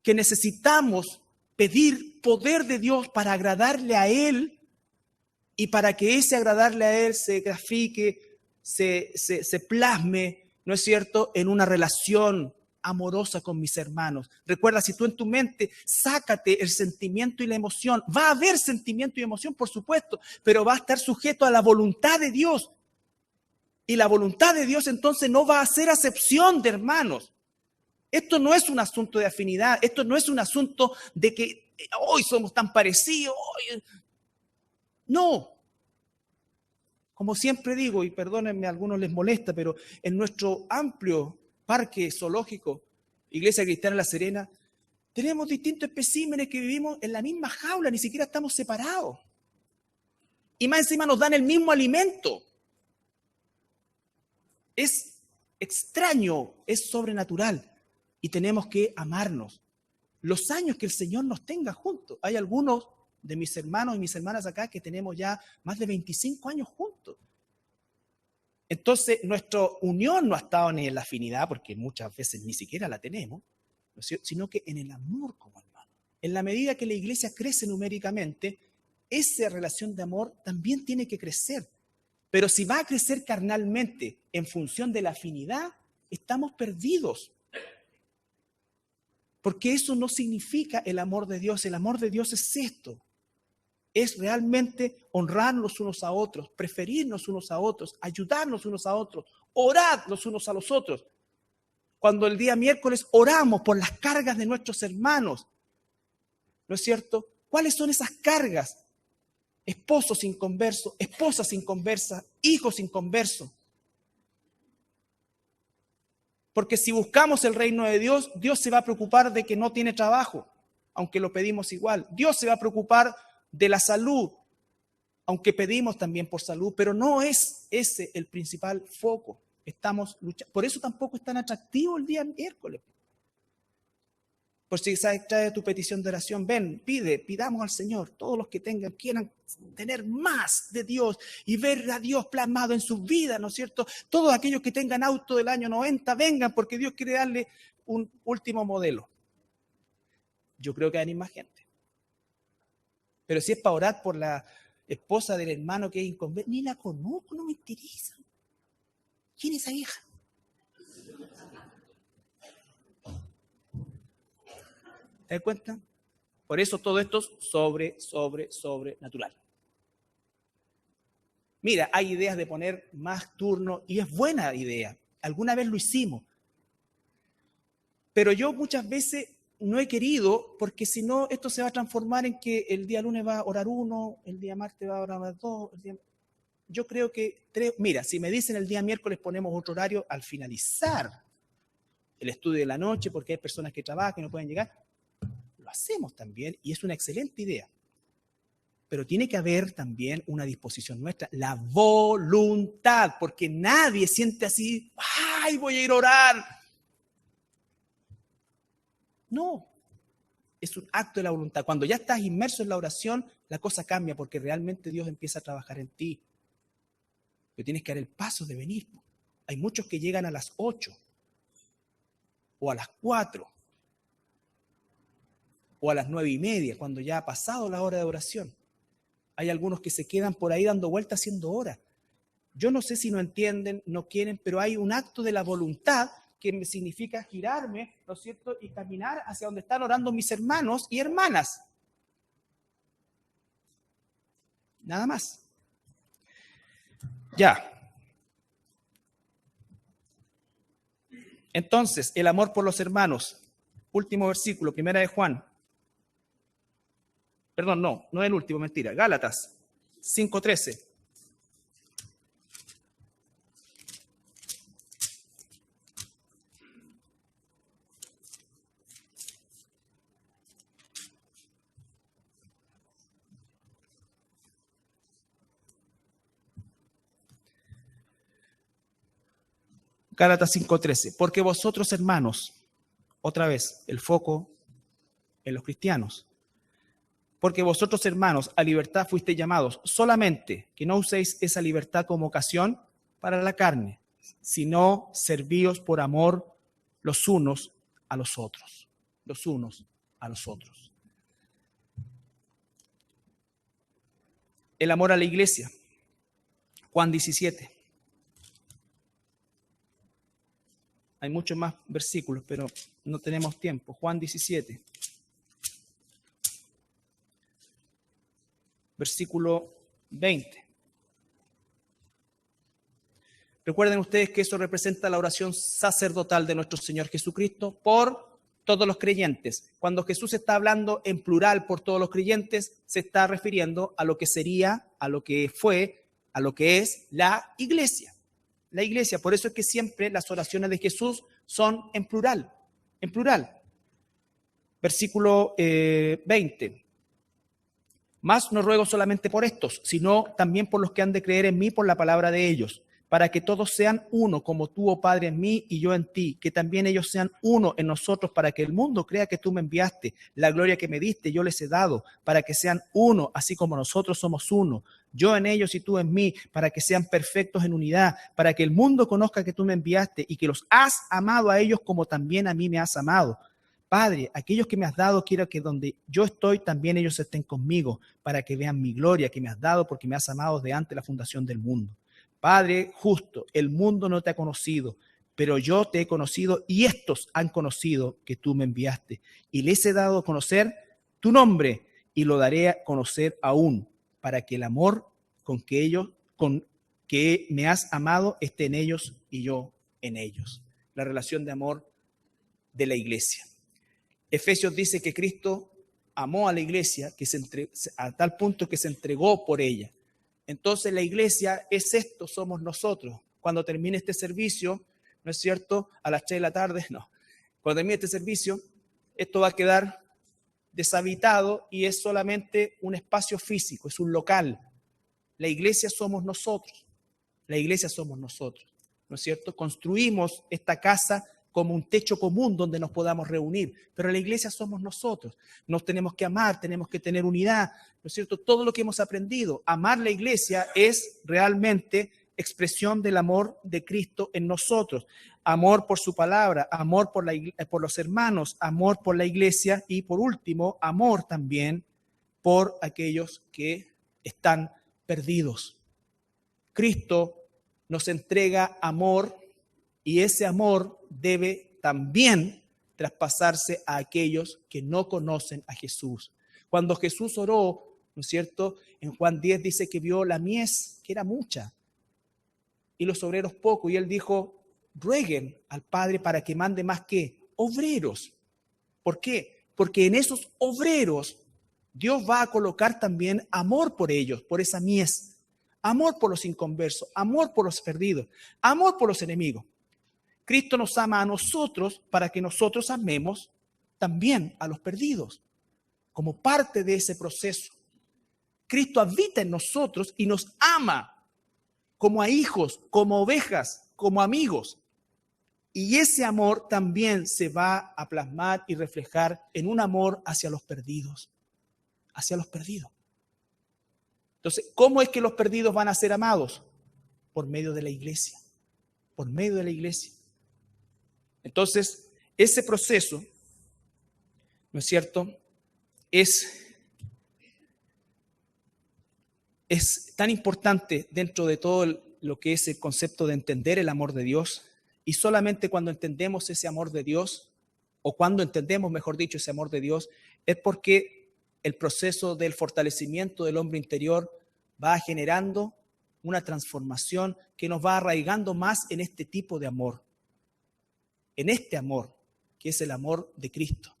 que necesitamos pedir poder de Dios para agradarle a Él y para que ese agradarle a Él se grafique, se plasme, ¿no es cierto?, en una relación amorosa con mis hermanos. Recuerda, si tú en tu mente sácate el sentimiento y la emoción, va a haber sentimiento y emoción, por supuesto, pero va a estar sujeto a la voluntad de Dios. Y la voluntad de Dios entonces no va a hacer acepción de hermanos. Esto no es un asunto de afinidad, esto no es un asunto de que hoy somos tan parecidos. No. Como siempre digo, y perdónenme, a algunos les molesta, pero en nuestro amplio parque zoológico, Iglesia Cristiana La Serena, tenemos distintos especímenes que vivimos en la misma jaula, ni siquiera estamos separados. Y más encima nos dan el mismo alimento. Es extraño, es sobrenatural y tenemos que amarnos. Los años que el Señor nos tenga juntos. Hay algunos de mis hermanos y mis hermanas acá que tenemos ya más de 25 años juntos. Entonces, nuestra unión no ha estado ni en la afinidad, porque muchas veces ni siquiera la tenemos, ¿no es cierto?, sino que en el amor como hermano. En la medida que la iglesia crece numéricamente, esa relación de amor también tiene que crecer. Pero si va a crecer carnalmente en función de la afinidad, estamos perdidos. Porque eso no significa el amor de Dios. El amor de Dios es esto. Es realmente honrarnos unos a otros, preferirnos unos a otros, ayudarnos unos a otros, orar los unos a los otros. Cuando el día miércoles oramos por las cargas de nuestros hermanos, ¿no es cierto? ¿Cuáles son esas cargas? Esposos inconversos, esposas inconversas, hijos inconversos. Porque si buscamos el reino de Dios, Dios se va a preocupar de que no tiene trabajo, aunque lo pedimos igual. Dios se va a preocupar de la salud, aunque pedimos también por salud, pero no es ese el principal foco. Estamos luchando. Por eso tampoco es tan atractivo el día miércoles. Por si trae tu petición de oración, ven, pidamos al Señor. Todos los que quieran tener más de Dios y ver a Dios plasmado en sus vidas, ¿no es cierto? Todos aquellos que tengan auto del año 90, vengan, porque Dios quiere darle un último modelo. Yo creo que hay más gente. Pero si es para orar por la esposa del hermano que es inconversa, ni la conozco, no me interesa. ¿Quién es esa hija? ¿Te das cuenta? Por eso todo esto es sobrenatural. Mira, hay ideas de poner más turnos y es buena idea. Alguna vez lo hicimos. Pero yo muchas veces no he querido, porque si no, esto se va a transformar en que el día lunes va a orar uno, el día martes va a orar dos. Yo creo que mira, si me dicen el día miércoles ponemos otro horario al finalizar el estudio de la noche, porque hay personas que trabajan y no pueden llegar, lo hacemos también y es una excelente idea. Pero tiene que haber también una disposición nuestra, la voluntad, porque nadie siente así, ¡ay, voy a ir a orar! No, es un acto de la voluntad. Cuando ya estás inmerso en la oración, la cosa cambia porque realmente Dios empieza a trabajar en ti. Pero tienes que dar el paso de venir. Hay muchos que llegan a las 8 o a las 4 o a las 9:30, cuando ya ha pasado la hora de oración. Hay algunos que se quedan por ahí dando vueltas haciendo horas. Yo no sé si no entienden, no quieren, pero hay un acto de la voluntad que significa girarme, ¿no es cierto?, y caminar hacia donde están orando mis hermanos y hermanas. Nada más. Ya. Entonces, el amor por los hermanos. Último versículo, 1 de Juan. Perdón, no es el último, mentira. Gálatas 5:13. Gálatas 5:13. Porque vosotros, hermanos, otra vez, el foco en los cristianos. Porque vosotros, hermanos, a libertad fuisteis llamados, solamente que no uséis esa libertad como ocasión para la carne, sino servíos por amor los unos a los otros. Los unos a los otros. El amor a la iglesia. Juan 17. Hay muchos más versículos, pero no tenemos tiempo. Juan 17. Versículo 20. Recuerden ustedes que eso representa la oración sacerdotal de nuestro Señor Jesucristo por todos los creyentes. Cuando Jesús está hablando en plural por todos los creyentes, se está refiriendo a lo que sería, a lo que fue, a lo que es la iglesia. La iglesia, por eso es que siempre las oraciones de Jesús son en plural, en plural. Versículo 20. Mas no ruego solamente por estos, sino también por los que han de creer en mí por la palabra de ellos, para que todos sean uno, como tú, oh Padre, en mí y yo en ti, que también ellos sean uno en nosotros, para que el mundo crea que tú me enviaste. La gloria que me diste yo les he dado, para que sean uno, así como nosotros somos uno. Yo en ellos y tú en mí, para que sean perfectos en unidad, para que el mundo conozca que tú me enviaste y que los has amado a ellos como también a mí me has amado. Padre, aquellos que me has dado, quiero que donde yo estoy, también ellos estén conmigo, para que vean mi gloria que me has dado, porque me has amado desde antes de la fundación del mundo. Padre justo, el mundo no te ha conocido, pero yo te he conocido y estos han conocido que tú me enviaste. Y les he dado a conocer tu nombre y lo daré a conocer aún, para que el amor con que me has amado esté en ellos y yo en ellos. La relación de amor de la iglesia. Efesios dice que Cristo amó a la iglesia a tal punto que se entregó por ella. Entonces la iglesia es esto, somos nosotros. Cuando termine este servicio, ¿no es cierto? A las 3 de la tarde, no. Cuando termine este servicio, esto va a quedar deshabitado y es solamente un espacio físico, es un local. La iglesia somos nosotros. La iglesia somos nosotros, ¿no es cierto? Construimos esta casa como un techo común donde nos podamos reunir, pero la iglesia somos nosotros. Nos tenemos que amar, tenemos que tener unidad, ¿no es cierto? Todo lo que hemos aprendido, amar la iglesia es realmente expresión del amor de Cristo en nosotros. Amor por su palabra, amor por los hermanos, amor por la iglesia y por último, amor también por aquellos que están perdidos. Cristo nos entrega amor y ese amor debe también traspasarse a aquellos que no conocen a Jesús. Cuando Jesús oró, ¿no es cierto? En Juan 10 dice que vio la mies, que era mucha, y los obreros poco, y él dijo, rueguen al Padre para que mande más que obreros. ¿Por qué? Porque en esos obreros Dios va a colocar también amor por ellos, por esa mies, amor por los inconversos, amor por los perdidos, amor por los enemigos. Cristo nos ama a nosotros para que nosotros amemos también a los perdidos, como parte de ese proceso. Cristo habita en nosotros y nos ama como a hijos, como ovejas, como amigos. Y ese amor también se va a plasmar y reflejar en un amor hacia los perdidos, hacia los perdidos. Entonces, ¿cómo es que los perdidos van a ser amados? Por medio de la iglesia, por medio de la iglesia. Entonces, ese proceso, ¿no es cierto?, es tan importante dentro de todo lo que es el concepto de entender el amor de Dios, Y solamente cuando entendemos ese amor de Dios, o cuando entendemos, mejor dicho, ese amor de Dios, es porque el proceso del fortalecimiento del hombre interior va generando una transformación que nos va arraigando más en este tipo de amor, en este amor, que es el amor de Cristo.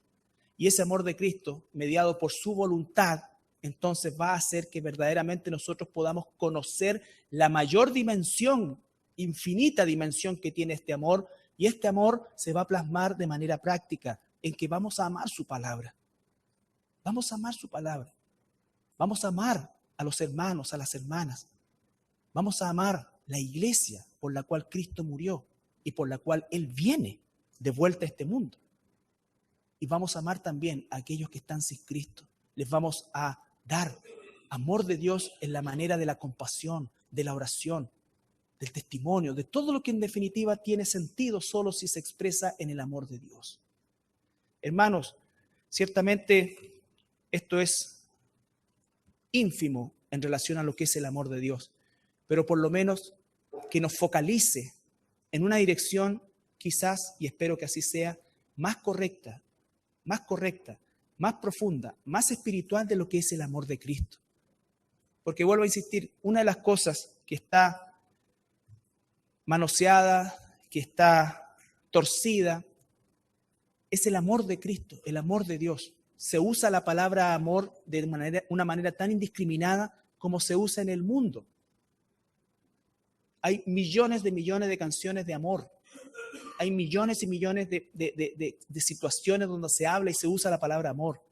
Y ese amor de Cristo, mediado por su voluntad, entonces va a hacer que verdaderamente nosotros podamos conocer la mayor dimensión, infinita dimensión que tiene este amor, y este amor se va a plasmar de manera práctica en que vamos a amar su palabra. Vamos a amar su palabra. Vamos a amar a los hermanos, a las hermanas. Vamos a amar la iglesia por la cual Cristo murió y por la cual Él viene de vuelta a este mundo. Y vamos a amar también a aquellos que están sin Cristo. Les vamos a dar amor de Dios en la manera de la compasión, de la oración, del testimonio, de todo lo que en definitiva tiene sentido solo si se expresa en el amor de Dios. Hermanos, ciertamente esto es ínfimo en relación a lo que es el amor de Dios, pero por lo menos que nos focalice en una dirección quizás, y espero que así sea, más correcta, más profunda, más espiritual de lo que es el amor de Cristo. Porque vuelvo a insistir, una de las cosas que está manoseada, que está torcida, es el amor de Cristo, el amor de Dios. Se usa la palabra amor de una manera tan indiscriminada como se usa en el mundo. Hay millones de canciones de amor. Hay millones y millones de situaciones donde se habla y se usa la palabra amor.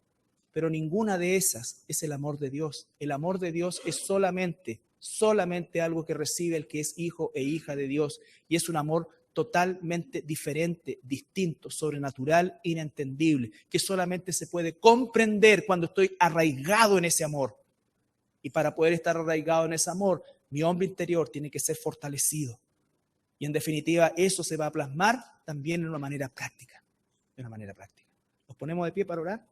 Pero ninguna de esas es el amor de Dios. El amor de Dios es solamente algo que recibe el que es hijo e hija de Dios. Y es un amor totalmente diferente, distinto, sobrenatural, inentendible, que solamente se puede comprender cuando estoy arraigado en ese amor. Y para poder estar arraigado en ese amor, mi hombre interior tiene que ser fortalecido. Y en definitiva, eso se va a plasmar también de una manera práctica. Nos ponemos de pie para orar.